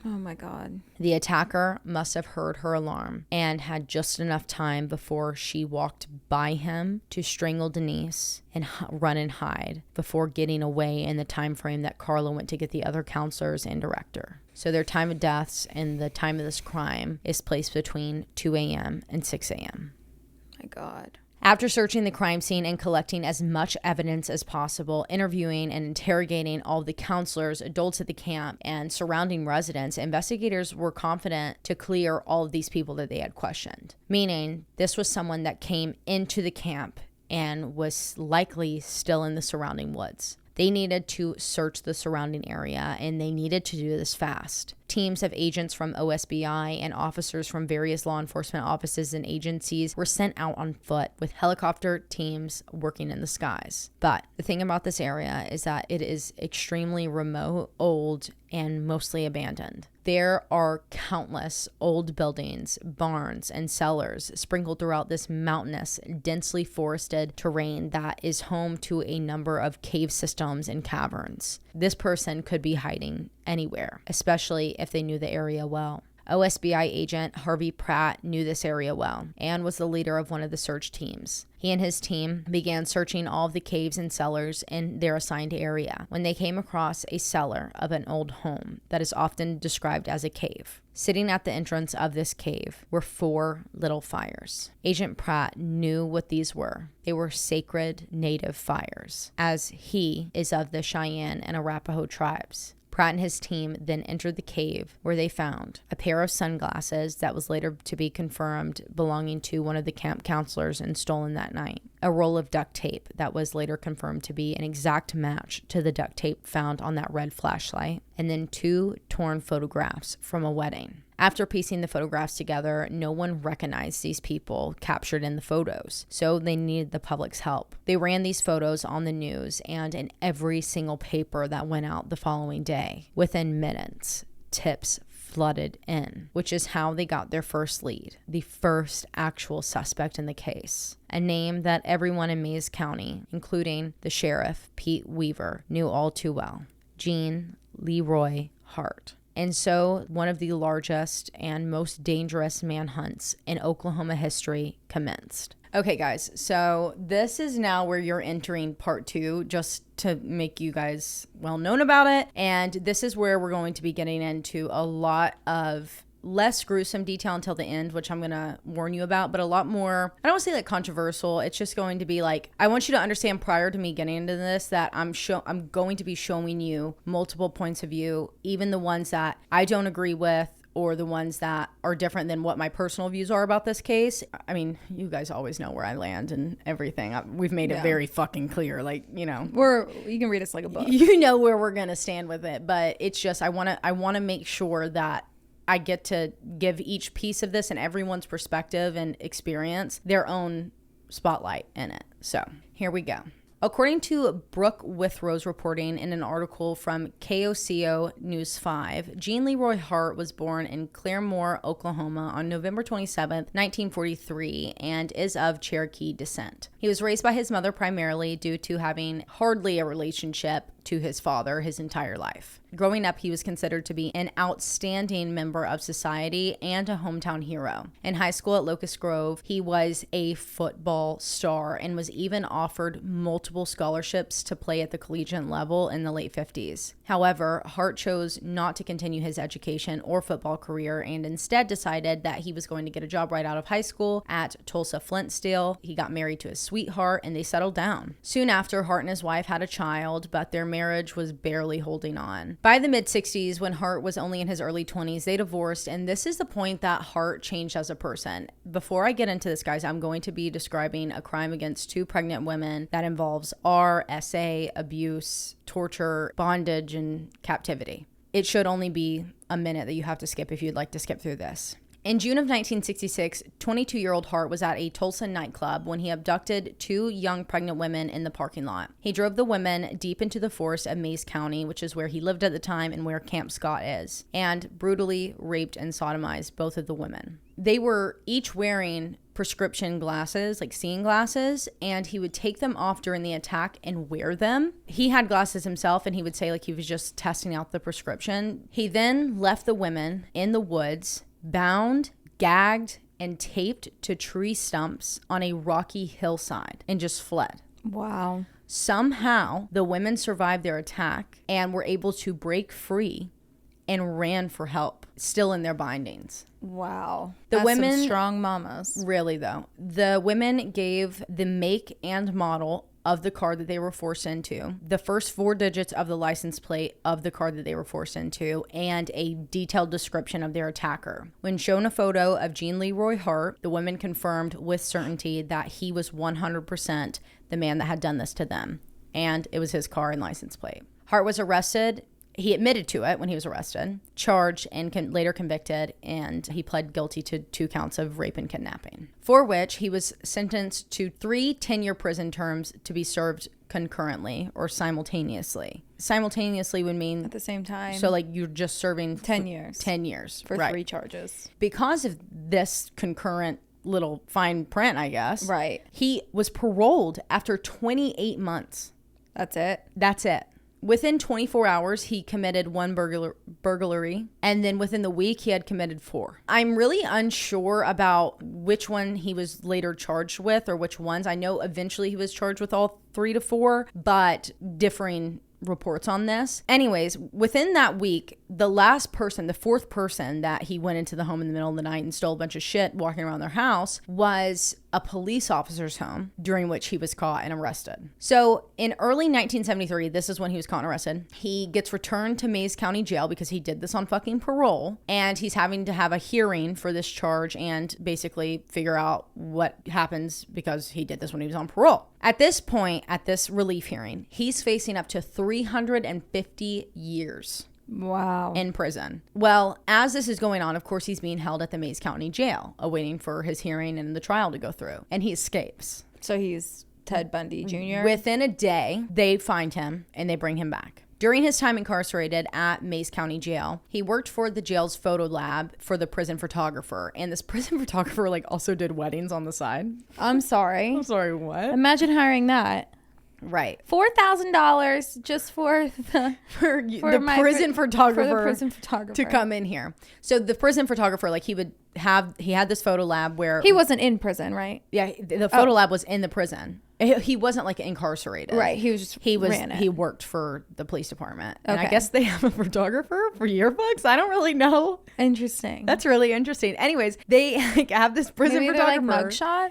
Oh my God. The attacker must have heard her alarm and had just enough time before she walked by him to strangle Denise and run and hide before getting away in the time frame that Carla went to get the other counselors and director. So their time of deaths and the time of this crime is placed between 2 a.m. and 6 a.m. My God. After searching the crime scene and collecting as much evidence as possible, interviewing and interrogating all the counselors, adults at the camp, and surrounding residents, investigators were confident to clear all of these people that they had questioned. Meaning, this was someone that came into the camp and was likely still in the surrounding woods. They needed to search the surrounding area, and they needed to do this fast. Teams of agents from OSBI and officers from various law enforcement offices and agencies were sent out on foot with helicopter teams working in the skies. But the thing about this area is that it is extremely remote, old, and mostly abandoned. There are countless old buildings, barns, and cellars sprinkled throughout this mountainous, densely forested terrain that is home to a number of cave systems and caverns. This person could be hiding anywhere, especially if they knew the area well. OSBI agent Harvey Pratt knew this area well and was the leader of one of the search teams. He and his team began searching all of the caves and cellars in their assigned area when they came across a cellar of an old home that is often described as a cave. Sitting at the entrance of this cave were 4 little fires. Agent Pratt knew what these were. They were sacred native fires, as he is of the Cheyenne and Arapaho tribes. Pratt and his team then entered the cave, where they found a pair of sunglasses that was later to be confirmed belonging to one of the camp counselors and stolen that night, a roll of duct tape that was later confirmed to be an exact match to the duct tape found on that red flashlight, and then 2 torn photographs from a wedding. After piecing the photographs together, no one recognized these people captured in the photos, so they needed the public's help. They ran these photos on the news and in every single paper that went out the following day. Within minutes, tips flooded in, which is how they got their first lead, the first actual suspect in the case. A name that everyone in Mays County, including the sheriff, Pete Weaver, knew all too well: Gene Leroy Hart. And so one of the largest and most dangerous manhunts in Oklahoma history commenced. Okay, guys, so this is now where you're entering part 2, just to make you guys well known about it. And this is where we're going to be getting into a lot of less gruesome detail until the end, which I'm going to warn you about, but a lot more, I don't want to say like controversial. It's just going to be like, I want you to understand prior to me getting into this that I'm going to be showing you multiple points of view, even the ones that I don't agree with or the ones that are different than what my personal views are about this case. I mean, you guys always know where I land and everything. We've made it very fucking clear. Like, you know, you can read us like a book. You know where we're going to stand with it. But it's just, I want to make sure that I get to give each piece of this and everyone's perspective and experience their own spotlight in it. So here we go. According to Brooke Withrow's reporting in an article from KOCO News 5, Gene Leroy Hart was born in Claremore, Oklahoma on November 27, 1943, and is of Cherokee descent. He was raised by his mother primarily due to having hardly a relationship to his father his entire life. Growing up, he was considered to be an outstanding member of society and a hometown hero. In high school at Locust Grove, he was a football star and was even offered multiple scholarships to play at the collegiate level in the late 50s. However, Hart chose not to continue his education or football career and instead decided that he was going to get a job right out of high school at Tulsa Flint Steel. He got married to his sweetheart and they settled down. Soon after, Hart and his wife had a child, but their marriage was barely holding on. By the mid-60s, when Hart was only in his early 20s, they divorced, and this is the point that Hart changed as a person. Before I get into this, guys, I'm going to be describing a crime against 2 pregnant women that involves RSA, abuse, torture, bondage, and captivity. It should only be a minute that you have to skip if you'd like to skip through this. In June of 1966, 22-year-old Hart was at a Tulsa nightclub when he abducted 2 young pregnant women in the parking lot. He drove the women deep into the forest of Mays County, which is where he lived at the time and where Camp Scott is, and brutally raped and sodomized both of the women. They were each wearing prescription glasses, like seeing glasses, and he would take them off during the attack and wear them. He had glasses himself, and he would say like he was just testing out the prescription. He then left the women in the woods, bound, gagged, and taped to tree stumps on a rocky hillside and just fled. Wow. Somehow, the women survived their attack and were able to break free and ran for help, still in their bindings. Wow. That's women, some strong mamas. Really, though. The women gave the make and model of the car that they were forced into, the first 4 digits of the license plate of the car that they were forced into, and a detailed description of their attacker. When shown a photo of Gene Leroy Hart, the women confirmed with certainty that he was 100% the man that had done this to them, and it was his car and license plate. Hart was arrested. He admitted to it when he was arrested, charged, and later convicted, and he pled guilty to 2 counts of rape and kidnapping, for which he was sentenced to 3 10-year prison terms to be served concurrently or simultaneously. Simultaneously would mean at the same time. So like you're just serving 10 years. 10 years. For 3 charges. Because of this concurrent little fine print, I guess. Right. He was paroled after 28 months. That's it? That's it. Within 24 hours, he committed 1 burglary, and then within the week, he had committed 4. I'm really unsure about which one he was later charged with or which ones. I know eventually he was charged with all 3 to 4, but differing reports on this. Anyways, within that week, the last person, the 4th person that he went into the home in the middle of the night and stole a bunch of shit walking around their house was a police officer's home, during which he was caught and arrested. So in early 1973, this is when he was caught and arrested, he gets returned to Mays County Jail because he did this on fucking parole, and he's having to have a hearing for this charge and basically figure out what happens because he did this when he was on parole. At this point, at this relief hearing, he's facing up to 350 years. Wow. In prison. Well, as this is going on, of course, he's being held at the Mays County Jail, awaiting for his hearing and the trial to go through. And he escapes. So he's Ted Bundy Jr.? Within a day, they find him and they bring him back. During his time incarcerated at Mays County Jail, he worked for the jail's photo lab for the prison photographer. And this prison photographer also did weddings on the side. I'm sorry. I'm sorry, what? Imagine hiring that. Right. $4,000 just for the prison photographer to come in here. So the prison photographer, he had this photo lab where he wasn't in prison, right? Yeah, the photo lab was in the prison. He wasn't incarcerated. Right. He worked for the police department. And I guess they have a photographer for yearbooks. I don't really know. Interesting. That's really interesting. Anyways, they like have this prison Maybe photographer. They're like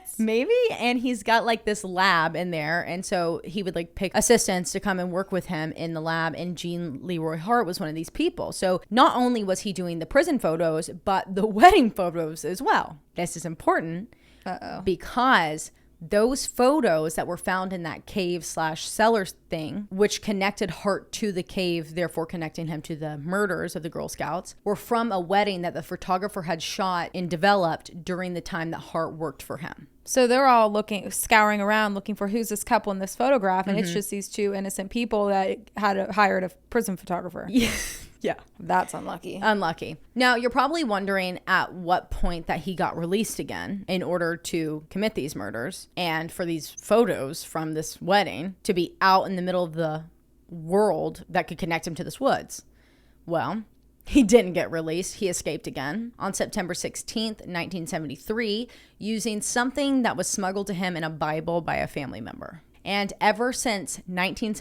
mugshots? Maybe. And he's got like this lab in there. And so he would like pick assistants to come and work with him in the lab. And Gene Leroy Hart was one of these people. So not only was he doing the prison photos, but the wedding photos as well. This is important because those photos that were found in that cave/cellar thing, which connected Hart to the cave, therefore connecting him to the murders of the Girl Scouts, were from a wedding that the photographer had shot and developed during the time that Hart worked for him. So they're all scouring around looking for who's this couple in this photograph, and it's just these two innocent people that had hired a prison photographer. Yeah. That's unlucky. Unlucky. Now, you're probably wondering at what point that he got released again in order to commit these murders and for these photos from this wedding to be out in the middle of the world that could connect him to this woods. Well, he didn't get released. He escaped again on September 16th, 1973, using something that was smuggled to him in a Bible by a family member. And ever since September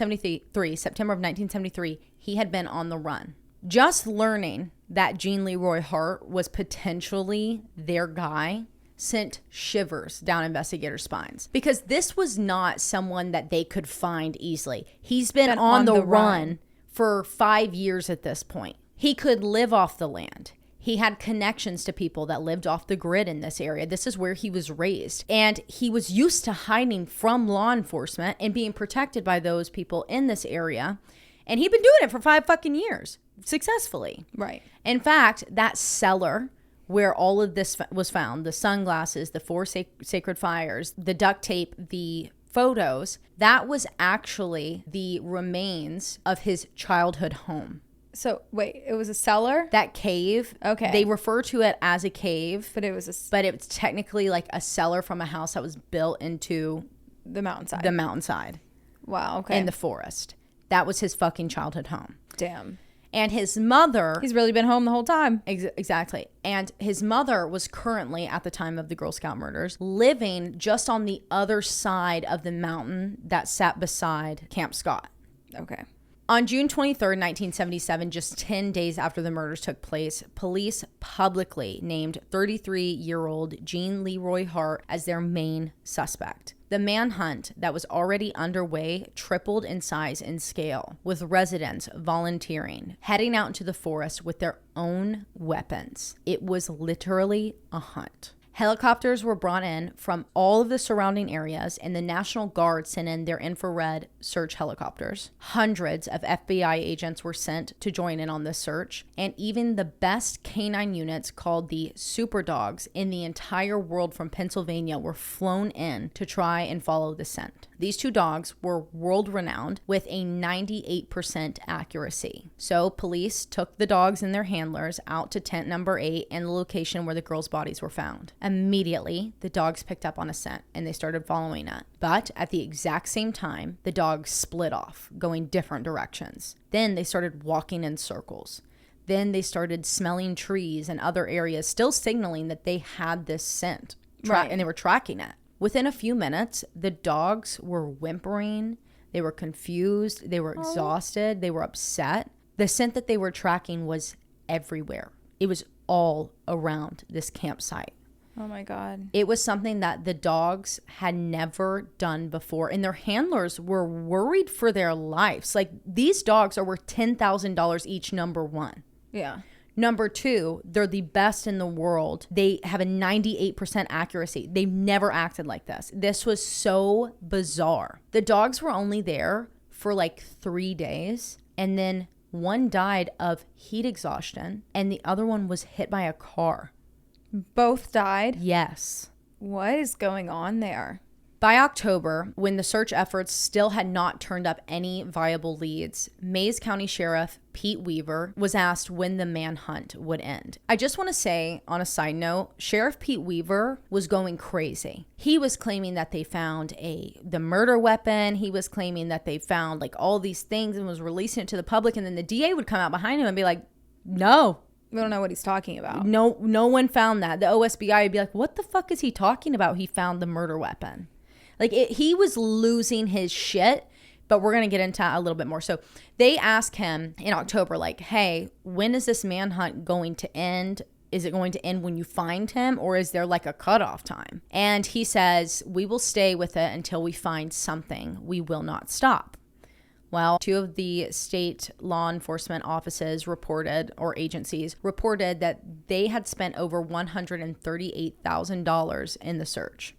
of 1973, he had been on the run. Just learning that Gene Leroy Hart was potentially their guy sent shivers down investigators' spines, because this was not someone that they could find easily. He's been on the run for 5 years at this point. He could live off the land. He had connections to people that lived off the grid in this area. This is where he was raised. And he was used to hiding from law enforcement and being protected by those people in this area. And he'd been doing it for 5 fucking years successfully. Right. In fact, that cellar where all of this was found, the sunglasses, the 4 sacred fires, the duct tape, the photos, that was actually the remains of his childhood home. So wait, it was a cellar? That cave. Okay. They refer to it as a cave. But it was but it's technically like a cellar from a house that was built into the mountainside. The mountainside. Wow, okay. In the forest. That was his fucking childhood home. Damn. And his mother... He's really been home the whole time. Exactly. And his mother was currently, at the time of the Girl Scout murders, living just on the other side of the mountain that sat beside Camp Scott. Okay. On June 23rd, 1977, just 10 days after the murders took place, police publicly named 33-year-old Gene Leroy Hart as their main suspect. The manhunt that was already underway tripled in size and scale, with residents volunteering, heading out into the forest with their own weapons. It was literally a hunt. Helicopters were brought in from all of the surrounding areas, and the National Guard sent in their infrared search helicopters. Hundreds of FBI agents were sent to join in on this search, and even the best canine units called the Super Dogs in the entire world from Pennsylvania were flown in to try and follow the scent. These 2 dogs were world-renowned with a 98% accuracy. So police took the dogs and their handlers out to tent number 8 and the location where the girls' bodies were found. Immediately, the dogs picked up on a scent and they started following it. But at the exact same time, the dogs split off, going different directions. Then they started walking in circles. Then they started smelling trees and other areas, still signaling that they had this scent. And they were tracking it. Within a few minutes, the dogs were whimpering, they were confused, they were exhausted, they were upset. The scent that they were tracking was everywhere. It was all around this campsite. Oh my God. It was something that the dogs had never done before, and their handlers were worried for their lives. Like, these dogs are worth $10,000 each, number 1. Yeah. Number 2, they're the best in the world. They have a 98% accuracy. They've never acted like this. This was so bizarre. The dogs were only there for like 3 days, and then one died of heat exhaustion, and the other one was hit by a car. Both died? Yes. What is going on there? By October, when the search efforts still had not turned up any viable leads, Mays County Sheriff Pete Weaver was asked when the manhunt would end. I just want to say, on a side note, Sheriff Pete Weaver was going crazy. He was claiming that they found the murder weapon. He was claiming that they found like all these things and was releasing it to the public. And then the DA would come out behind him and be like, no. We don't know what he's talking about. No one found that. The OSBI would be like, what the fuck is he talking about? He found the murder weapon. Like, he was losing his shit but we're going to get into a little bit more. So they ask him in October, like, hey, when is this manhunt going to end? Is it going to end when you find him, or is there like a cutoff time? And he says, we will stay with it until we find something. We will not stop. Well, 2 of the state law enforcement offices reported, or agencies reported, that they had spent over $138,000 in the search,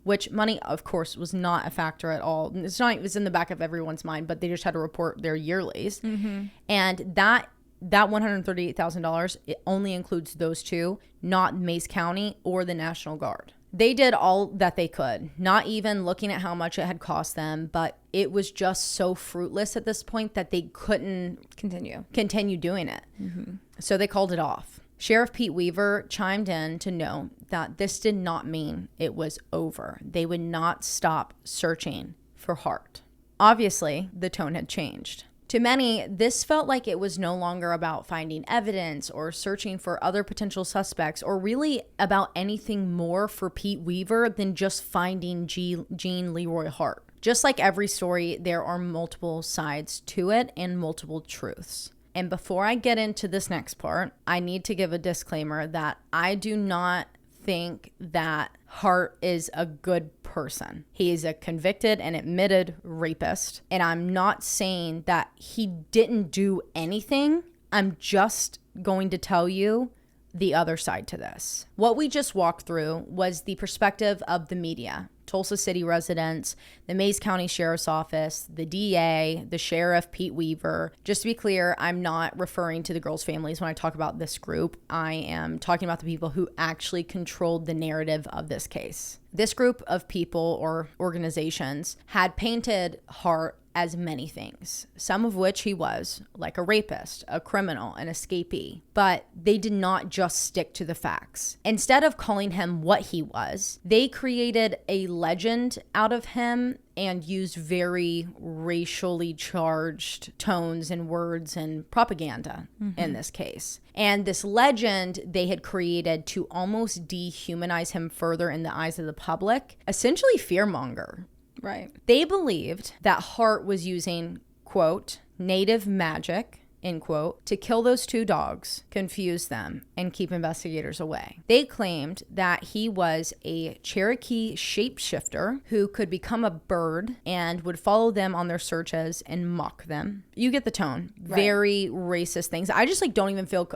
which money, of course, was not a factor at all. It was in the back of everyone's mind, but they just had to report their yearlies. Mm-hmm. And that $138,000, it only includes those 2, not Mays County or the National Guard. They did all that they could, not even looking at how much it had cost them, but it was just so fruitless at this point that they couldn't continue doing it. Mm-hmm. So they called it off. Sheriff Pete Weaver chimed in to note that this did not mean it was over. They would not stop searching for Hart. Obviously, the tone had changed. To many, this felt like it was no longer about finding evidence or searching for other potential suspects, or really about anything more for Pete Weaver than just finding Gene Leroy Hart. Just like every story, there are multiple sides to it and multiple truths. And before I get into this next part, I need to give a disclaimer that I do not think that Hart is a good person. He is a convicted and admitted rapist. And I'm not saying that he didn't do anything. I'm just going to tell you the other side to this. What we just walked through was the perspective of the media, Tulsa City residents, the Mays County Sheriff's Office, the DA, the Sheriff, Pete Weaver. Just to be clear, I'm not referring to the girls' families when I talk about this group. I am talking about the people who actually controlled the narrative of this case. This group of people or organizations had painted Hart as many things, some of which he was, like a rapist, a criminal, an escapee. But they did not just stick to the facts. Instead of calling him what he was, they created a legend out of him and used very racially charged tones and words and propaganda in this case. And this legend they had created to almost dehumanize him further in the eyes of the public, essentially fearmonger. Right. They believed that Hart was using, quote, native magic, end quote, to kill those 2 dogs, confuse them, and keep investigators away. They claimed that he was a Cherokee shapeshifter who could become a bird and would follow them on their searches and mock them. You get the tone. Right. Very racist things. I just don't even feel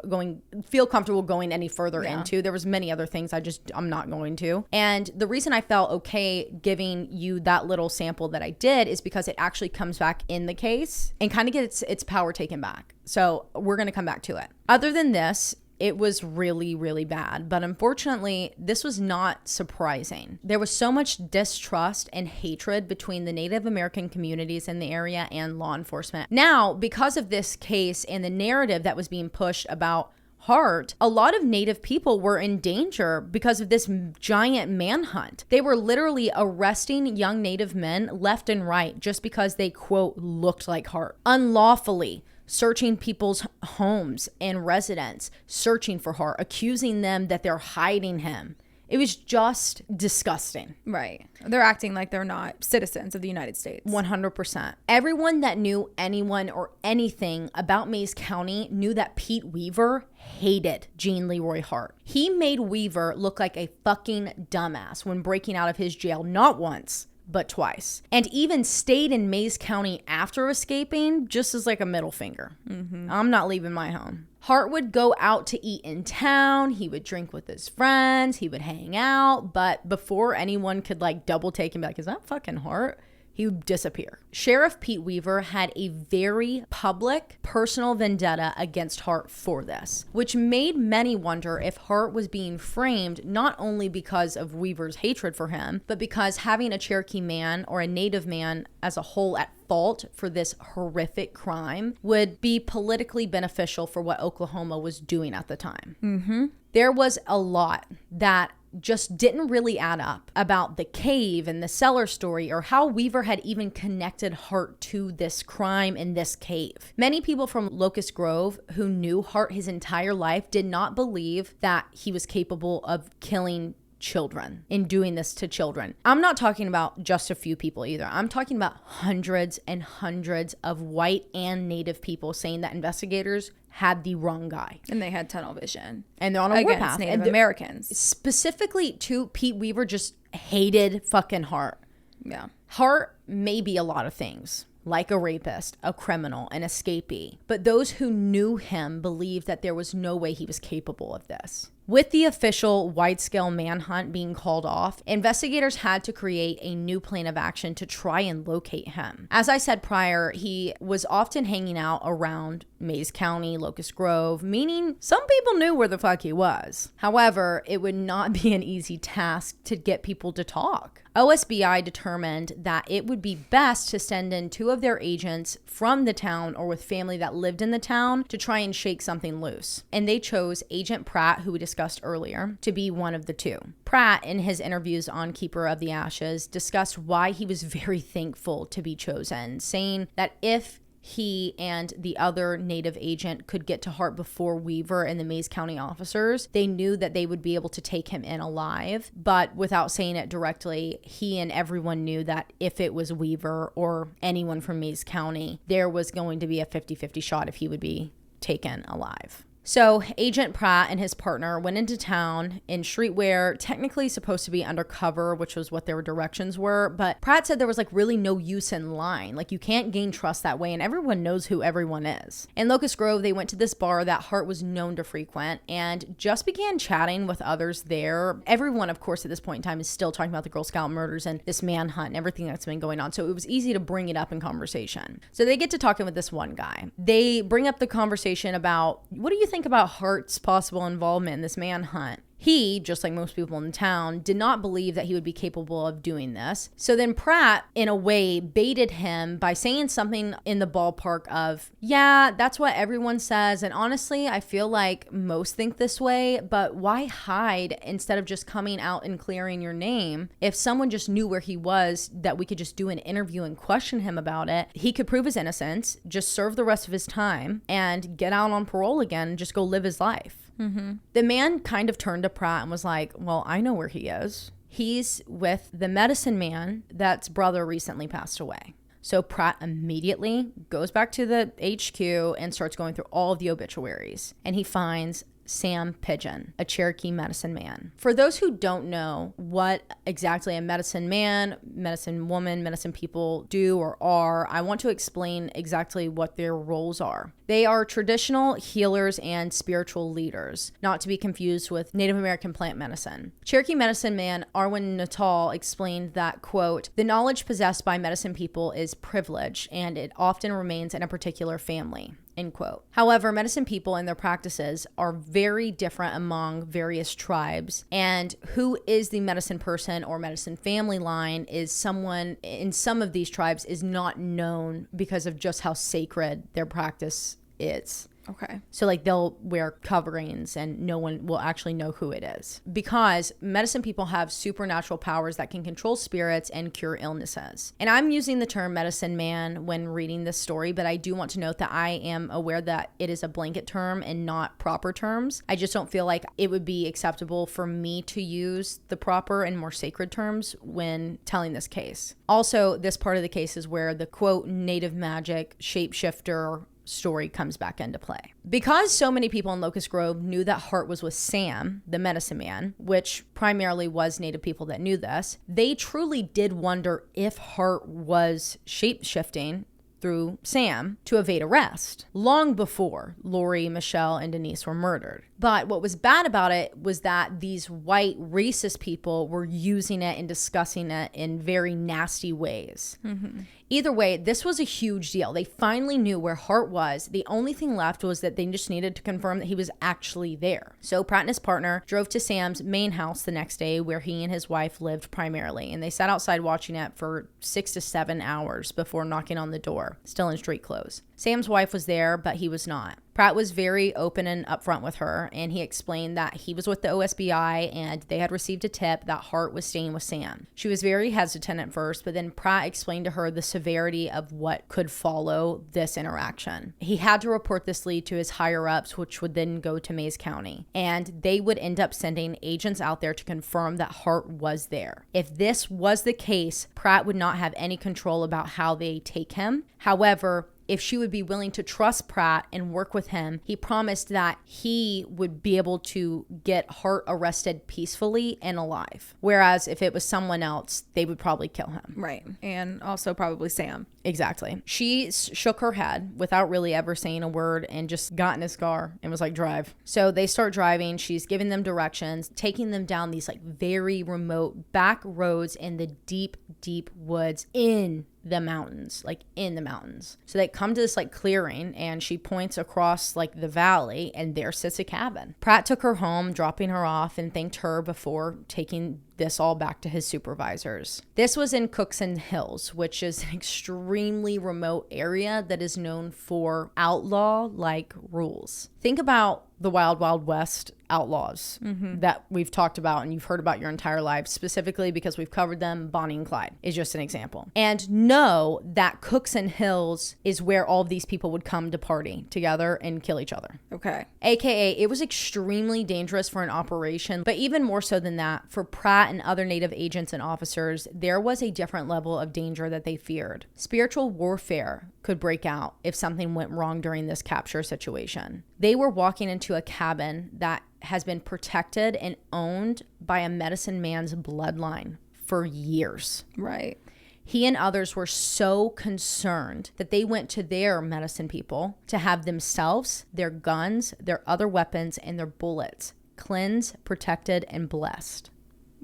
comfortable going any further into. There was many other things I'm not going to. And the reason I felt okay giving you that little sample that I did is because it actually comes back in the case and kind of gets its power taken back. So we're going to come back to it. Other than this, it was really, really bad. But unfortunately, this was not surprising. There was so much distrust and hatred between the Native American communities in the area and law enforcement. Now, because of this case and the narrative that was being pushed about Hart, a lot of Native people were in danger because of this giant manhunt. They were literally arresting young Native men left and right just because they, quote, looked like Hart. Unlawfully searching people's homes and residence, searching for Hart, accusing them that they're hiding him. It was just disgusting. Right. They're acting like they're not citizens of the United States. 100%. Everyone that knew anyone or anything about Mays County knew that Pete Weaver hated Gene Leroy Hart. He made Weaver look like a fucking dumbass when breaking out of his jail, not once, but twice. And even stayed in Mays County after escaping, just as like a middle finger. Mm-hmm. I'm not leaving my home. Hart would go out to eat in town. He would drink with his friends. He would hang out. But before anyone could double take and be like, is that fucking Hart? He would disappear. Sheriff Pete Weaver had a very public, personal vendetta against Hart for this, which made many wonder if Hart was being framed not only because of Weaver's hatred for him, but because having a Cherokee man or a Native man as a whole at fault for this horrific crime would be politically beneficial for what Oklahoma was doing at the time. Mm-hmm. There was a lot that just didn't really add up about the cave and the cellar story, or how Weaver had even connected Hart to this crime in this cave. Many people from Locust Grove who knew Hart his entire life did not believe that he was capable of killing children, in doing this to children. I'm not talking about just a few people either. I'm talking about hundreds and hundreds of white and Native people saying that investigators had the wrong guy. And they had tunnel vision. And they're on a warpath. Against Native Americans. Specifically to Pete Weaver just hated fucking Hart. Yeah. Hart may be a lot of things, like a rapist, a criminal, an escapee. But those who knew him believed that there was no way he was capable of this. With the official wide-scale manhunt being called off, investigators had to create a new plan of action to try and locate him. As I said prior, he was often hanging out around Mays County, Locust Grove, meaning some people knew where the fuck he was. However, it would not be an easy task to get people to talk. OSBI determined that it would be best to send in 2 of their agents from the town or with family that lived in the town to try and shake something loose. And they chose Agent Pratt, who we discussed earlier, to be one of the 2. Pratt, in his interviews on Keeper of the Ashes, discussed why he was very thankful to be chosen, saying that if he and the other Native agent could get to Hart before Weaver and the Mays County officers, they knew that they would be able to take him in alive. But without saying it directly, he and everyone knew that if it was Weaver or anyone from Mays County, there was going to be a 50-50 shot if he would be taken alive. So Agent Pratt and his partner went into town in streetwear, technically supposed to be undercover, which was what their directions were. But Pratt said there was like really no use in lying. Like you can't gain trust that way, and everyone knows who everyone is. In Locust Grove, they went to this bar that Hart was known to frequent and just began chatting with others there. Everyone, of course, at this point in time is still talking about the Girl Scout murders and this manhunt and everything that's been going on. So it was easy to bring it up in conversation. So they get to talking with this one guy. They bring up the conversation about, what do you think about Hart's possible involvement in this manhunt? He, just like most people in the town, did not believe that he would be capable of doing this. So then Pratt, in a way, baited him by saying something in the ballpark of, yeah, that's what everyone says. And honestly, I feel like most think this way, but why hide instead of just coming out and clearing your name? If someone just knew where he was, that we could just do an interview and question him about it, he could prove his innocence, just serve the rest of his time, and get out on parole again and just go live his life. Mm-hmm. The man kind of turned to Pratt and was like, well, I know where he is. He's with the medicine man that's brother recently passed away. So Pratt immediately goes back to the HQ and starts going through all of the obituaries. And he finds Sam Pigeon, a Cherokee medicine man. For those who don't know what exactly a medicine man, medicine woman, medicine people do or are, I want to explain exactly what their roles are. They are traditional healers and spiritual leaders, not to be confused with Native American plant medicine. Cherokee medicine man Arwen Natal explained that, quote, the knowledge possessed by medicine people is privilege, and it often remains in a particular family. End quote. However, medicine people and their practices are very different among various tribes, and who is the medicine person or medicine family line is someone in some of these tribes is not known because of just how sacred their practice is. Okay. So like they'll wear coverings and no one will actually know who it is, because medicine people have supernatural powers that can control spirits and cure illnesses. And I'm using the term medicine man when reading this story, but I do want to note that I am aware that it is a blanket term and not proper terms. I just don't feel like it would be acceptable for me to use the proper and more sacred terms when telling this case. Also, this part of the case is where the quote native magic shapeshifter story comes back into play. Because so many people in Locust Grove knew that Hart was with Sam, the medicine man, which primarily was Native people that knew this, they truly did wonder if Hart was shape-shifting through Sam to evade arrest long before Lori, Michele, and Denise were murdered. But what was bad about it was that these white racist people were using it and discussing it in very nasty ways. Mm-hmm. Either way, this was a huge deal. They finally knew where Hart was. The only thing left was that they just needed to confirm that he was actually there. So Pratt and his partner drove to Sam's main house the next day where he and his wife lived primarily. And they sat outside watching it for 6 to 7 hours before knocking on the door, still in street clothes. Sam's wife was there, but he was not. Pratt was very open and upfront with her, and he explained that he was with the OSBI and they had received a tip that Hart was staying with Sam. She was very hesitant at first, but then Pratt explained to her the severity of what could follow this interaction. He had to report this lead to his higher-ups, which would then go to Mays County, and they would end up sending agents out there to confirm that Hart was there. If this was the case, Pratt would not have any control about how they take him. However, if she would be willing to trust Pratt and work with him, he promised that he would be able to get Hart arrested peacefully and alive. Whereas if it was someone else, they would probably kill him. Right. And also probably Sam. Exactly. She shook her head without really ever saying a word and just got in his car and was like, drive. So they start driving. She's giving them directions, taking them down these like very remote back roads in the deep, deep woods in the mountains, like in the mountains. So they come to this like clearing and she points across like the valley and there sits a cabin. Pratt took her home, dropping her off, and thanked her before taking this all back to his supervisors. This was in Cookson Hills, which is an extremely remote area that is known for outlaw-like rules. Think about the Wild Wild West outlaws that we've talked about and you've heard about your entire life, specifically because we've covered them. Bonnie and Clyde is just an example. And know that Cookson Hills is where all of these people would come to party together and kill each other. Okay. AKA, it was extremely dangerous for an operation, but even more so than that, for Pratt and other Native agents and officers, there was a different level of danger that they feared. Spiritual warfare could break out if something went wrong during this capture situation. They were walking into a cabin that has been protected and owned by a medicine man's bloodline for years. Right. He and others were so concerned that they went to their medicine people to have themselves, their guns, their other weapons, and their bullets cleansed, protected, and blessed.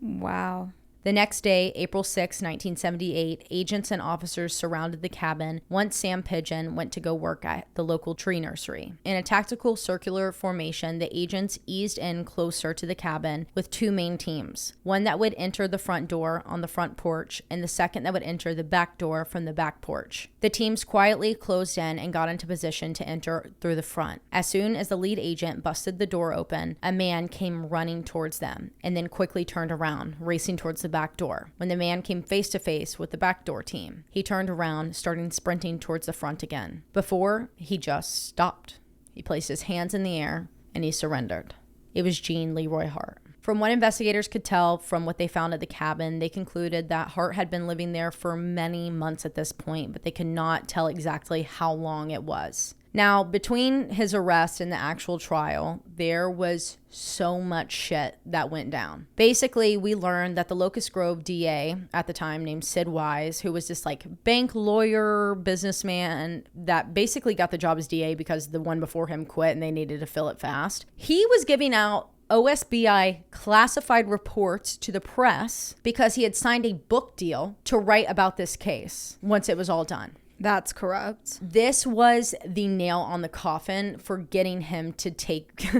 Wow. The next day, April 6, 1978, agents and officers surrounded the cabin once Sam Pigeon went to go work at the local tree nursery. In a tactical circular formation, the agents eased in closer to the cabin with two main teams. One that would enter the front door on the front porch, and the second that would enter the back door from the back porch. The teams quietly closed in and got into position to enter through the front. As soon as the lead agent busted the door open, a man came running towards them, and then quickly turned around, racing towards the back door. When the man came face to face with the back door team, he turned around, starting sprinting towards the front again. Before, he just stopped. He placed his hands in the air and he surrendered. It was Gene Leroy Hart. From what investigators could tell from what they found at the cabin, they concluded that Hart had been living there for many months at this point, but they could not tell exactly how long it was. Now, between his arrest and the actual trial, there was so much shit that went down. Basically, we learned that the Locust Grove DA at the time, named Sid Wise, who was this like bank lawyer, businessman that basically got the job as DA because the one before him quit and they needed to fill it fast. He was giving out OSBI classified reports to the press because he had signed a book deal to write about this case once it was all done. That's corrupt. This was the nail on the coffin for getting him to take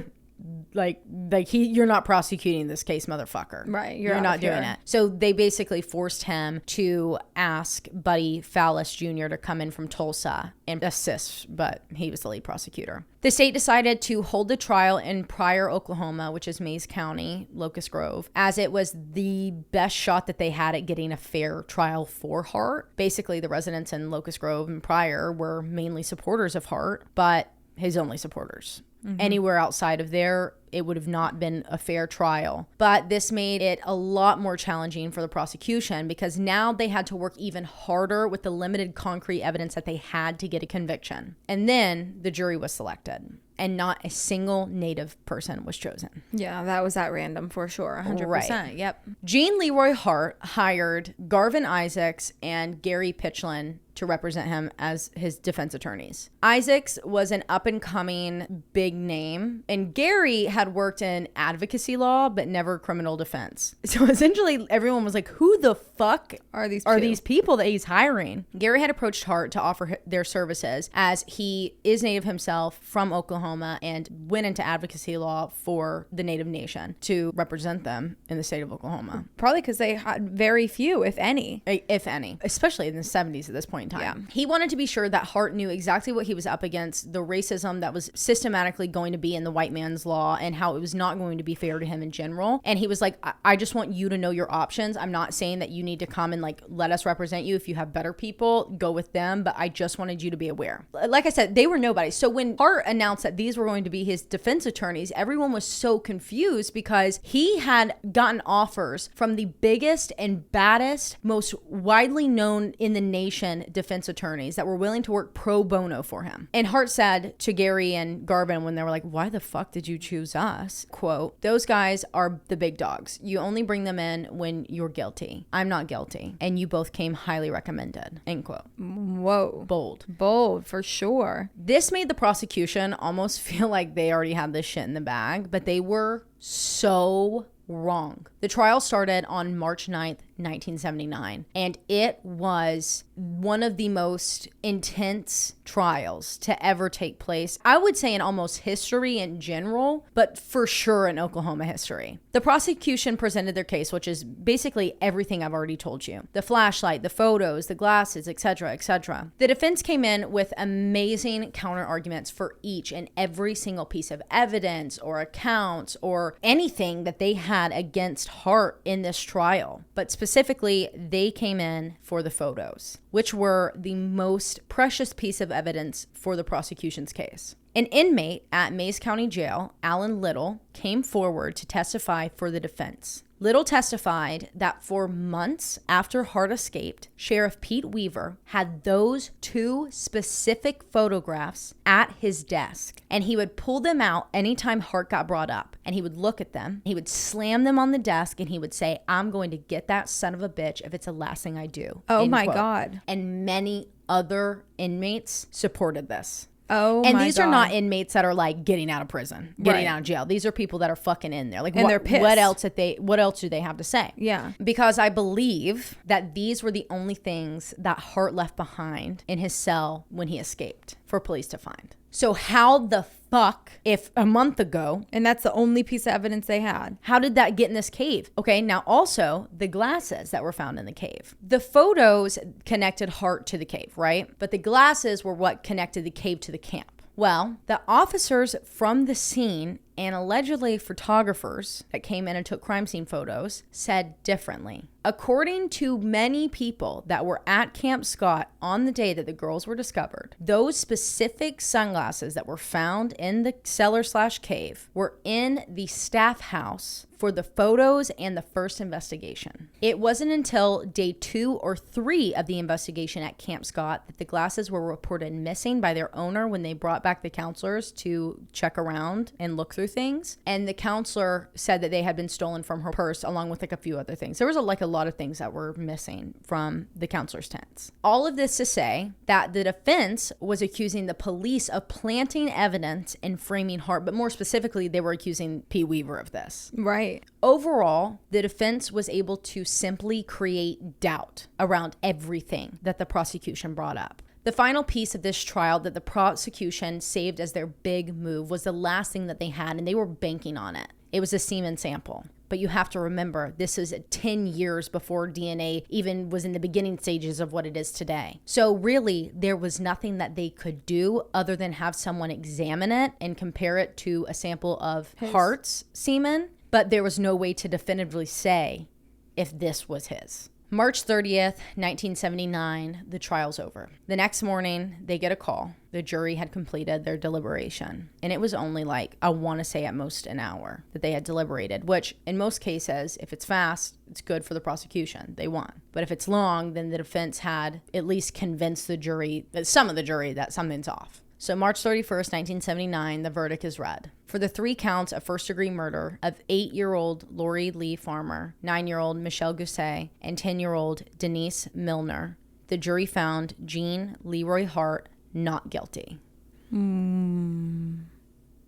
you're not prosecuting this case, motherfucker. Right. You're not doing it. So they basically forced him to ask Buddy Fallis Jr. to come in from Tulsa and assist, but he was the lead prosecutor. The state decided to hold the trial in Pryor, Oklahoma, which is Mays County, Locust Grove, as it was the best shot that they had at getting a fair trial for Hart. Basically, the residents in Locust Grove and Pryor were mainly supporters of Hart, but his only supporters. Anywhere outside of there, it would have not been a fair trial. But this made it a lot more challenging for the prosecution because now they had to work even harder with the limited concrete evidence that they had to get a conviction. And then the jury was selected and not a single Native person was chosen. Yeah, that was at random for sure. 100%. Right. Yep. Gene Leroy Hart hired Garvin Isaacs and Gary Pitchlin to represent him as his defense attorneys. Isaacs was an up-and-coming big name, and Gary had worked in advocacy law, but never criminal defense. So essentially, everyone was like, who the fuck are these people that he's hiring? Gary had approached Hart to offer their services as he is Native himself from Oklahoma and went into advocacy law for the Native Nation to represent them in the state of Oklahoma. Probably because they had very few, if any. If any. Especially in the 70s at this point in time. He wanted to be sure that Hart knew exactly what he was up against, the racism that was systematically going to be in the white man's law, and how it was not going to be fair to him in general. And he was like, I just want you to know your options. I'm not saying that you need to come and like let us represent you. If you have better people, go with them, but I just wanted you to be aware. Like I said, they were nobody. So when Hart announced that these were going to be his defense attorneys, everyone was so confused because he had gotten offers from the biggest and baddest, most widely known in the nation defense attorneys that were willing to work pro bono for him. And Hart said to Gary and Garvin when they were like, why the fuck did you choose us? Quote, those guys are the big dogs. You only bring them in when you're guilty. I'm not guilty. And you both came highly recommended. End quote. Whoa. Bold for sure. This made the prosecution almost feel like they already had this shit in the bag, but they were so wrong. The trial started on March 9th, 1979, and it was one of the most intense trials to ever take place. I would say in almost history in general, but for sure in Oklahoma history. The prosecution presented their case, which is basically everything I've already told you. The flashlight, the photos, the glasses, etc., etc. The defense came in with amazing counter arguments for each and every single piece of evidence or accounts or anything that they had against Hart in this trial. But specifically, they came in for the photos, which were the most precious piece of evidence for the prosecution's case. An inmate at Mays County Jail, Alan Little, came forward to testify for the defense. Little testified that for months after Hart escaped, Sheriff Pete Weaver had those two specific photographs at his desk, and he would pull them out anytime Hart got brought up, and he would look at them, he would slam them on the desk, and he would say, I'm going to get that son of a bitch if it's the last thing I do. Oh my God. And many other inmates supported this. Oh, and these are not inmates that are like getting out of prison, getting out of jail. These are people that are fucking in there. Like, and they're pissed. What else do they have to say? Yeah. Because I believe that these were the only things that Hart left behind in his cell when he escaped for police to find. So how the fuck, if a month ago, and that's the only piece of evidence they had, how did that get in this cave? Okay, now also the glasses that were found in the cave. The photos connected Hart to the cave, right? But the glasses were what connected the cave to the camp. Well, the officers from the scene and allegedly photographers that came in and took crime scene photos said differently. According to many people that were at Camp Scott on the day that the girls were discovered, those specific sunglasses that were found in the cellar/cave were in the staff house for the photos and the first investigation. It wasn't until day 2 or 3 of the investigation at Camp Scott that the glasses were reported missing by their owner when they brought back the counselors to check around and look through things. And the counselor said that they had been stolen from her purse along with like a few other things. There was a lot of things that were missing from the counselor's tents. All of this to say that the defense was accusing the police of planting evidence and framing Hart, but more specifically, they were accusing P. Weaver of this. Right. Overall, the defense was able to simply create doubt around everything that the prosecution brought up. The final piece of this trial that the prosecution saved as their big move was the last thing that they had, and they were banking on it. It was a semen sample. But you have to remember, this is 10 years before DNA even was in the beginning stages of what it is today. So really, there was nothing that they could do other than have someone examine it and compare it to a sample of Hart's semen. But there was no way to definitively say if this was his. March 30th, 1979, the trial's over. The next morning, they get a call. The jury had completed their deliberation. And it was only like, I want to say at most an hour that they had deliberated, which in most cases, if it's fast, it's good for the prosecution. They won. But if it's long, then the defense had at least convinced the jury, some of the jury, that something's off. So March 31st, 1979, the verdict is read. For the 3 counts of first-degree murder of 8-year-old Lori Lee Farmer, 9-year-old Michele Guse, and 10-year-old Denise Milner, the jury found Gene Leroy Hart not guilty.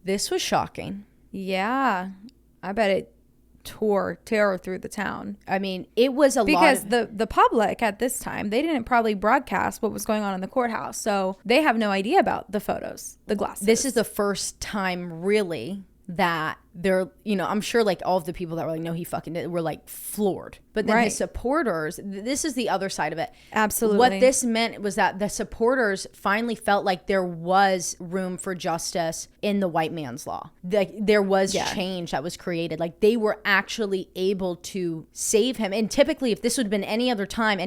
This was shocking. Yeah. I bet it tore terror through the town. I mean, it was because the public at this time, they didn't probably broadcast what was going on in the courthouse, so they have no idea about the photos, the glasses. This is the first time really that they're, you know, I'm sure like all of the people that were like, no, he fucking did, were like floored. But then his supporters, this is the other side of it. Absolutely. What this meant was that the supporters finally felt like there was room for justice in the white man's law. Like there was change that was created. Like they were actually able to save him. And typically if this would have been any other time,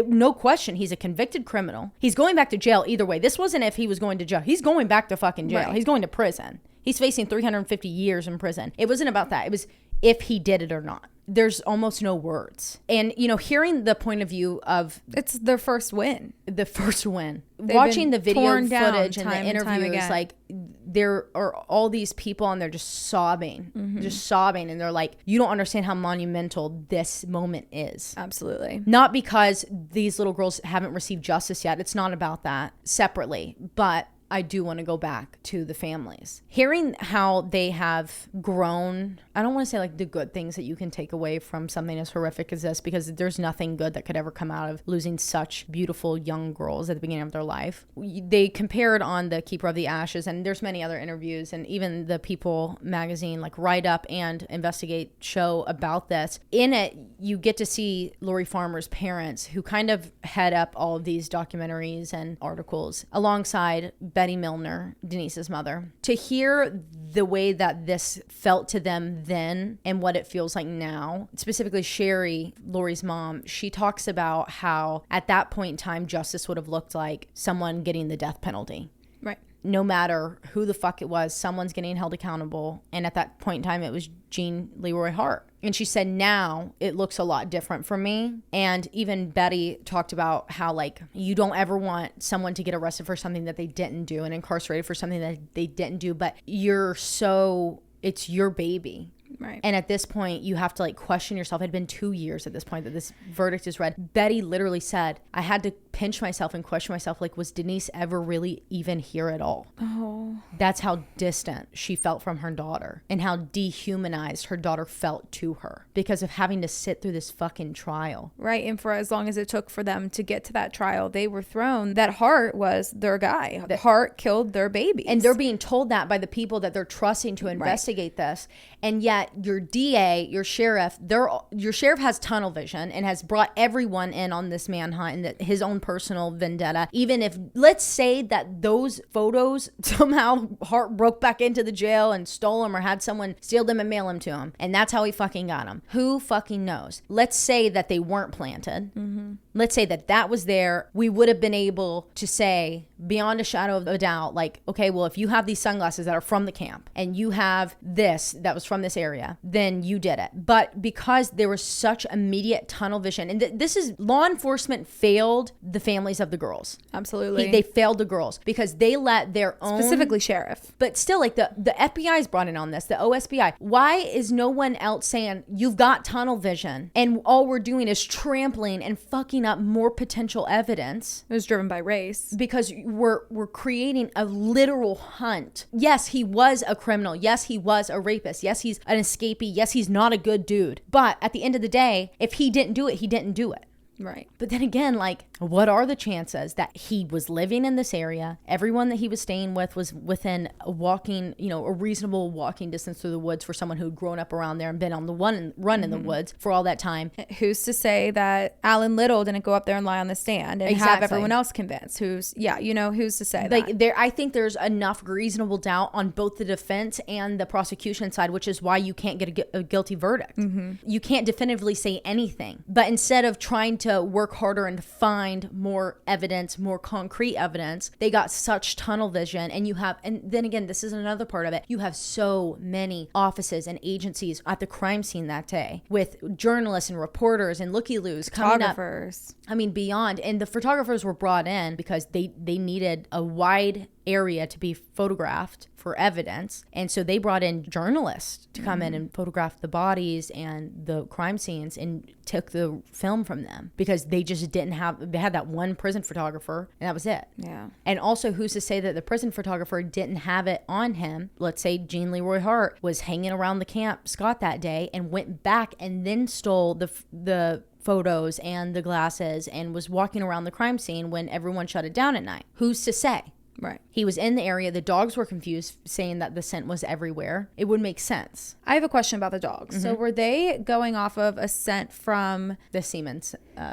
no question, he's a convicted criminal. He's going back to jail either way. This wasn't if he was going to jail. He's going back to fucking jail. Right. He's going to prison. He's facing 350 years in prison. It wasn't about that. It was if he did it or not. There's almost no words. And, you know, hearing the point of view of... It's their first win. The first win. Watching the video footage and the interviews, like, there are all these people and they're just sobbing. Just sobbing. And they're like, you don't understand how monumental this moment is. Absolutely. Not because these little girls haven't received justice yet. It's not about that separately. But I do want to go back to the families. Hearing how they have grown, I don't want to say like the good things that you can take away from something as horrific as this, because there's nothing good that could ever come out of losing such beautiful young girls at the beginning of their life. They compared on the Keeper of the Ashes, and there's many other interviews, and even the People magazine like write up and investigate show about this. In it, you get to see Lori Farmer's parents, who kind of head up all of these documentaries and articles alongside Betty Milner, Denise's mother. To hear the way that this felt to them then and what it feels like now, specifically Sherry, Lori's mom, she talks about how at that point in time, justice would have looked like someone getting the death penalty. Right. No matter who the fuck it was, someone's getting held accountable. And at that point in time, it was Gene Leroy Hart. And she said, now it looks a lot different for me. And even Betty talked about how, like, you don't ever want someone to get arrested for something that they didn't do and incarcerated for something that they didn't do. But it's your baby. Right. And at this point, you have to like question yourself. It had been 2 years at this point that this verdict is read. Betty literally said, I had to pinch myself and question myself, like, was Denise ever really even here at all? Oh. That's how distant she felt from her daughter and how dehumanized her daughter felt to her because of having to sit through this fucking trial. Right. And for as long as it took for them to get to that trial, they were thrown that Hart was their guy. That Hart killed their babies. And they're being told that by the people that they're trusting to investigate this. And yet your DA, your sheriff has tunnel vision and has brought everyone in on this manhunt and his own personal vendetta. Even if, let's say that those photos somehow Hart broke back into the jail and stole them or had someone steal them and mail them to him. And that's how he fucking got them. Who fucking knows? Let's say that they weren't planted. Mm-hmm. Let's say that was there. We would have been able to say beyond a shadow of a doubt, like, okay, well, if you have these sunglasses that are from the camp and you have this that was from this area, then you did it. But because there was such immediate tunnel vision, and this is law enforcement failed the families of the girls. Absolutely. They failed the girls because they let their own, specifically sheriff, but still like the FBI is brought in on this, the OSBI. Why is no one else saying you've got tunnel vision and all we're doing is trampling and fucking up more potential evidence? It was driven by race. Because we're creating a literal hunt. Yes, he was a criminal. Yes, he was a rapist. Yes, he's an escapee. Yes, he's not a good dude. But at the end of the day, if he didn't do it, he didn't do it. Right. But then again, like, what are the chances that he was living in this area? Everyone that he was staying with was within a reasonable walking distance through the woods for someone who'd grown up around there and been on the run in the woods for all that time. Who's to say that Alan Little didn't go up there and lie on the stand and have everyone else convinced? Who's to say that? I think there's enough reasonable doubt on both the defense and the prosecution side, which is why you can't get a guilty verdict. Mm-hmm. You can't definitively say anything. But instead of trying to work harder and find more evidence, more concrete evidence, they got such tunnel vision. And then again, this is another part of it. You have so many offices and agencies at the crime scene that day with journalists and reporters and looky-loos coming up. Photographers. I mean, beyond. And the photographers were brought in because they needed a wide area to be photographed for evidence. And so they brought in journalists to come in and photograph the bodies and the crime scenes and took the film from them because they just they had that one prison photographer and that was it. Yeah. And also, who's to say that the prison photographer didn't have it on him? Let's say Gene Leroy Hart was hanging around the Camp Scott that day and went back and then stole the photos and the glasses and was walking around the crime scene when everyone shut it down at night. Who's to say? Right. He was in the area. The dogs were confused, saying that the scent was everywhere. It would make sense. I have a question about the dogs. Mm-hmm. So were they going off of a scent from the semen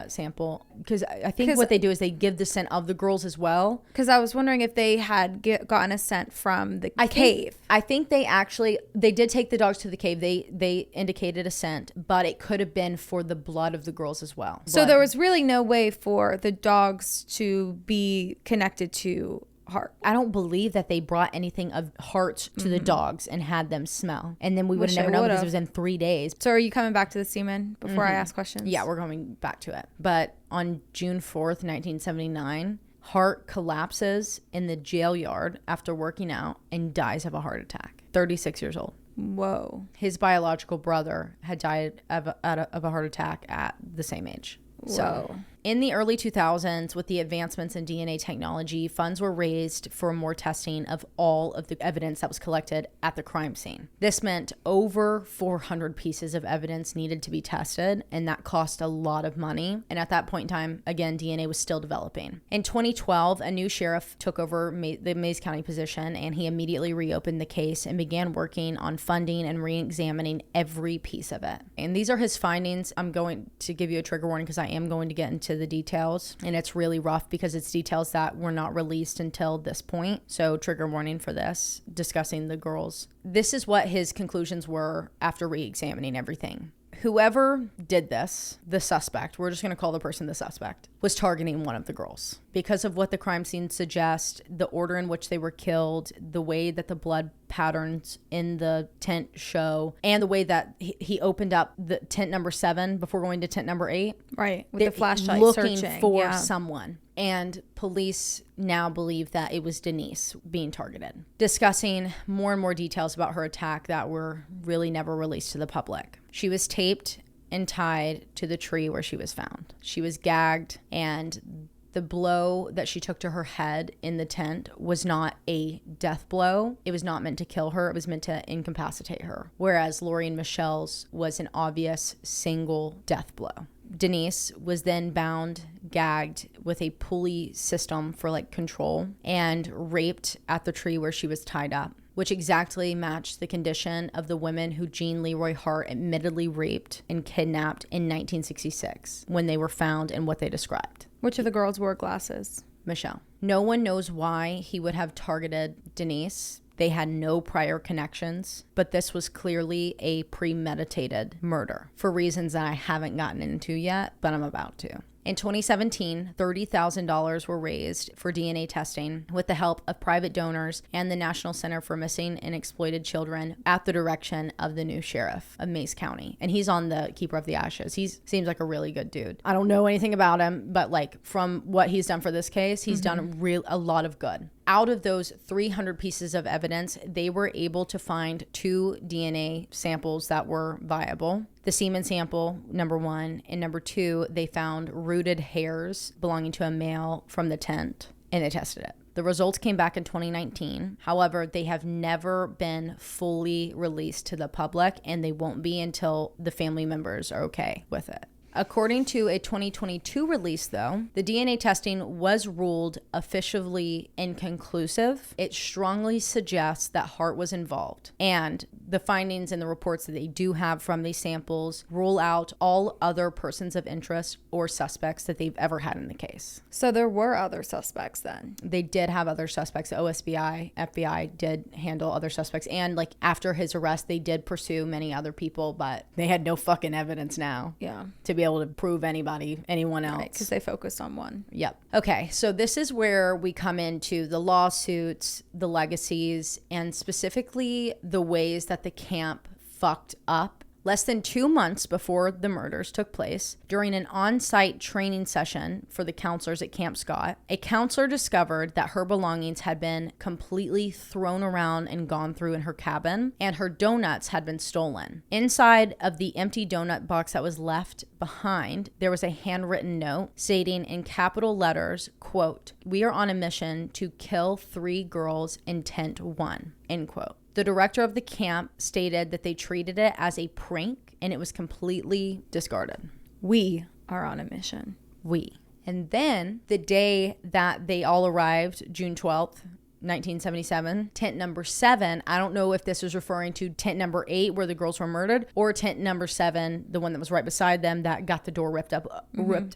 sample? Because I think what they do is they give the scent of the girls as well. Because I was wondering if they had gotten a scent from the cave. I think they did take the dogs to the cave. They indicated a scent, but it could have been for the blood of the girls as well. So there was really no way for the dogs to be connected to Hart. I don't believe that they brought anything of Hart to the dogs and had them smell. And then we would have never known because it was in 3 days. So are you coming back to the semen before I ask questions? Yeah, we're going back to it. But on June 4th, 1979, Hart collapses in the jail yard after working out and dies of a heart attack. 36 years old. Whoa. His biological brother had died of a heart attack at the same age. So, in the early 2000s, with the advancements in DNA technology, funds were raised for more testing of all of the evidence that was collected at the crime scene. This meant over 400 pieces of evidence needed to be tested, and that cost a lot of money. And at that point in time, again, DNA was still developing. In 2012, a new sheriff took over the Mays County position, and he immediately reopened the case and began working on funding and re-examining every piece of it. And these are his findings. I'm going to give you a trigger warning because I am going to get into the details, and it's really rough because it's details that were not released until this point. So trigger warning for this, discussing the girls. This is what his conclusions were after re-examining everything. Whoever did this, the suspect, we're just going to call the person the suspect, was targeting one of the girls. Because of what the crime scene suggests, the order in which they were killed, the way that the blood patterns in the tent show, and the way that he opened up the tent number 7 before going to tent number 8. Right, with the flashlight looking searching. for someone. And police now believe that it was Denise being targeted. Discussing more and more details about her attack that were really never released to the public. She was taped and tied to the tree where she was found. She was gagged, and the blow that she took to her head in the tent was not a death blow. It was not meant to kill her. It was meant to incapacitate her. Whereas Lori and Michelle's was an obvious single death blow. Denise was then bound, gagged with a pulley system for like control, and raped at the tree where she was tied up, which exactly matched the condition of the women who Gene Leroy Hart admittedly raped and kidnapped in 1966 when they were found and what they described. Which of the girls wore glasses? Michelle. No one knows why he would have targeted Denise. They had no prior connections, but this was clearly a premeditated murder for reasons that I haven't gotten into yet, but I'm about to. In 2017, $30,000 were raised for DNA testing with the help of private donors and the National Center for Missing and Exploited Children at the direction of the new sheriff of Mays County. And he's on the Keeper of the Ashes. He seems like a really good dude. I don't know anything about him, but like from what he's done for this case, he's done a lot of good. Out of those 300 pieces of evidence, they were able to find 2 DNA samples that were viable. The semen sample, number 1, and number 2, they found rooted hairs belonging to a male from the tent, and they tested it. The results came back in 2019. However, they have never been fully released to the public, and they won't be until the family members are okay with it. According to a 2022 release, though, the DNA testing was ruled officially inconclusive. It strongly suggests that Hart was involved. And the findings and the reports that they do have from these samples rule out all other persons of interest or suspects that they've ever had in the case. So there were other suspects then? They did have other suspects. The OSBI, FBI did handle other suspects. And like after his arrest, they did pursue many other people, but they had no fucking evidence now. Yeah. To be able to prove anyone else. Right, because they focused on one. Yep. Okay, so this is where we come into the lawsuits, the legacies, and specifically the ways that the camp fucked up. Less than 2 months before the murders took place, during an on-site training session for the counselors at Camp Scott, a counselor discovered that her belongings had been completely thrown around and gone through in her cabin, and her donuts had been stolen. Inside of the empty donut box that was left behind, there was a handwritten note stating in capital letters, quote, "We are on a mission to kill 3 girls in tent 1," end quote. The director of the camp stated that they treated it as a prank and it was completely discarded. We are on a mission. We. And then the day that they all arrived, June 12th, 1977, tent number 7, I don't know if this was referring to tent number 8 where the girls were murdered, or tent number 7, the one that was right beside them that got the door ripped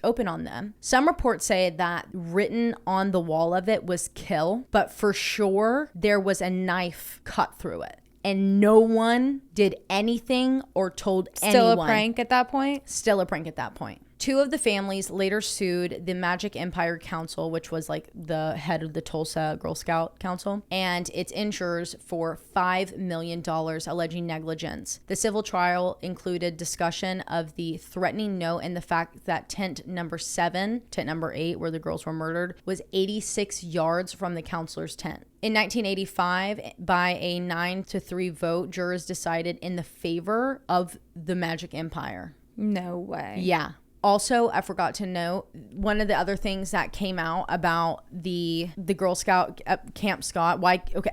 open on them. Some reports say that written on the wall of it was kill, but for sure there was a knife cut through it. And no one did anything or told anyone. Still a prank at that point? Still a prank at that point. 2 of the families later sued the Magic Empire Council, which was like the head of the Tulsa Girl Scout Council, and its insurers for $5 million alleging negligence. The civil trial included discussion of the threatening note and the fact that tent number 7, tent number 8, where the girls were murdered, was 86 yards from the counselor's tent. In 1985, by a 9-3 vote, jurors decided in the favor of the Magic Empire. No way. Yeah. Also, I forgot to note, one of the other things that came out about the Girl Scout Camp Scott.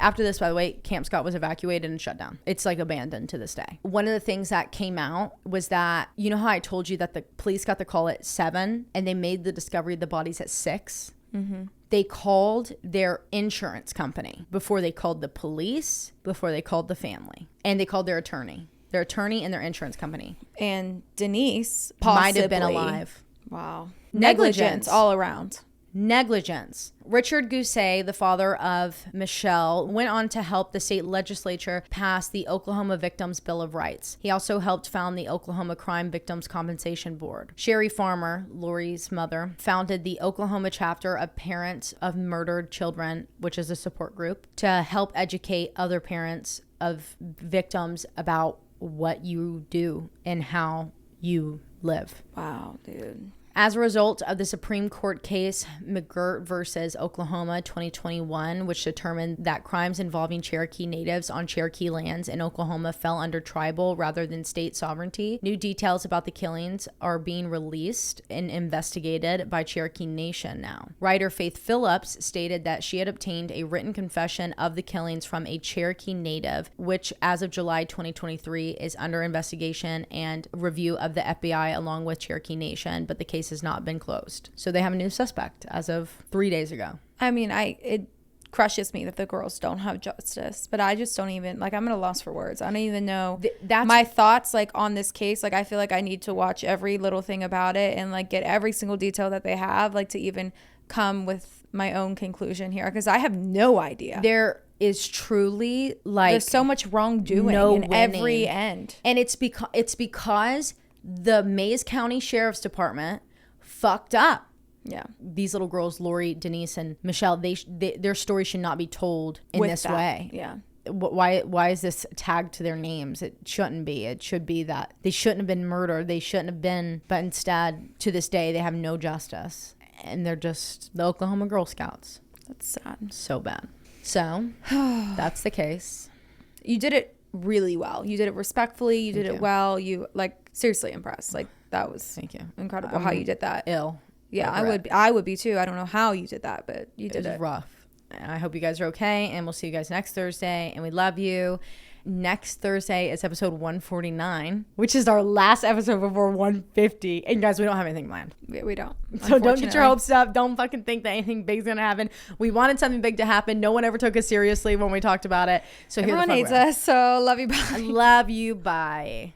After this, by the way, Camp Scott was evacuated and shut down. It's like abandoned to this day. One of the things that came out was that, you know how I told you that the police got the call at 7 and they made the discovery of the bodies at 6? Mm-hmm. They called their insurance company before they called the police, before they called the family, and they called their attorney. Their attorney and their insurance company. And Denise might have been alive. Wow. Negligence all around. Negligence. Richard Guse, the father of Michele, went on to help the state legislature pass the Oklahoma Victims Bill of Rights. He also helped found the Oklahoma Crime Victims Compensation Board. Sherry Farmer, Lori's mother, founded the Oklahoma chapter of Parents of Murdered Children, which is a support group, to help educate other parents of victims about what you do and how you live. Wow, dude. As a result of the Supreme Court case McGirt versus Oklahoma 2021, which determined that crimes involving Cherokee natives on Cherokee lands in Oklahoma fell under tribal rather than state sovereignty, new details about the killings are being released and investigated by Cherokee Nation now. Writer Faith Phillips stated that she had obtained a written confession of the killings from a Cherokee native, which as of July 2023 is under investigation and review of the FBI along with Cherokee Nation, but the case has not been closed. So they have a new suspect as of 3 days ago. I mean, it crushes me that the girls don't have justice, but I just don't even, like, I'm at a loss for words. I don't even know my thoughts, like, on this case. Like, I feel like I need to watch every little thing about it and, like, get every single detail that they have, like, to even come with my own conclusion here, because I have no idea. There is truly, like, there's so much wrongdoing in every end. And it's because the Mays County Sheriff's Department fucked up. Yeah. These little girls, Lori, Denise, and Michele, their story should not be told in this way. Yeah. Why is this tagged to their names? It shouldn't be. It should be that they shouldn't have been murdered. They shouldn't have been, but instead, to this day, they have no justice. And they're just the Oklahoma Girl Scouts. That's sad. So bad. So, that's the case. You did it really well. You did it respectfully. You did it well. You, like, seriously impressed. Like, that was Thank you. Incredible how you did that. Ill. Yeah, I would be too. I don't know how you did that, but you did it. It was rough. And I hope you guys are okay, and we'll see you guys next Thursday, and we love you. Next Thursday is episode 149, which is our last episode before 150. And guys, we don't have anything planned. We don't. So don't get your hopes up. Don't fucking think that anything big's gonna happen. We wanted something big to happen. No one ever took us seriously when we talked about it. So everyone hates us. So love you. Bye. I love you. Bye.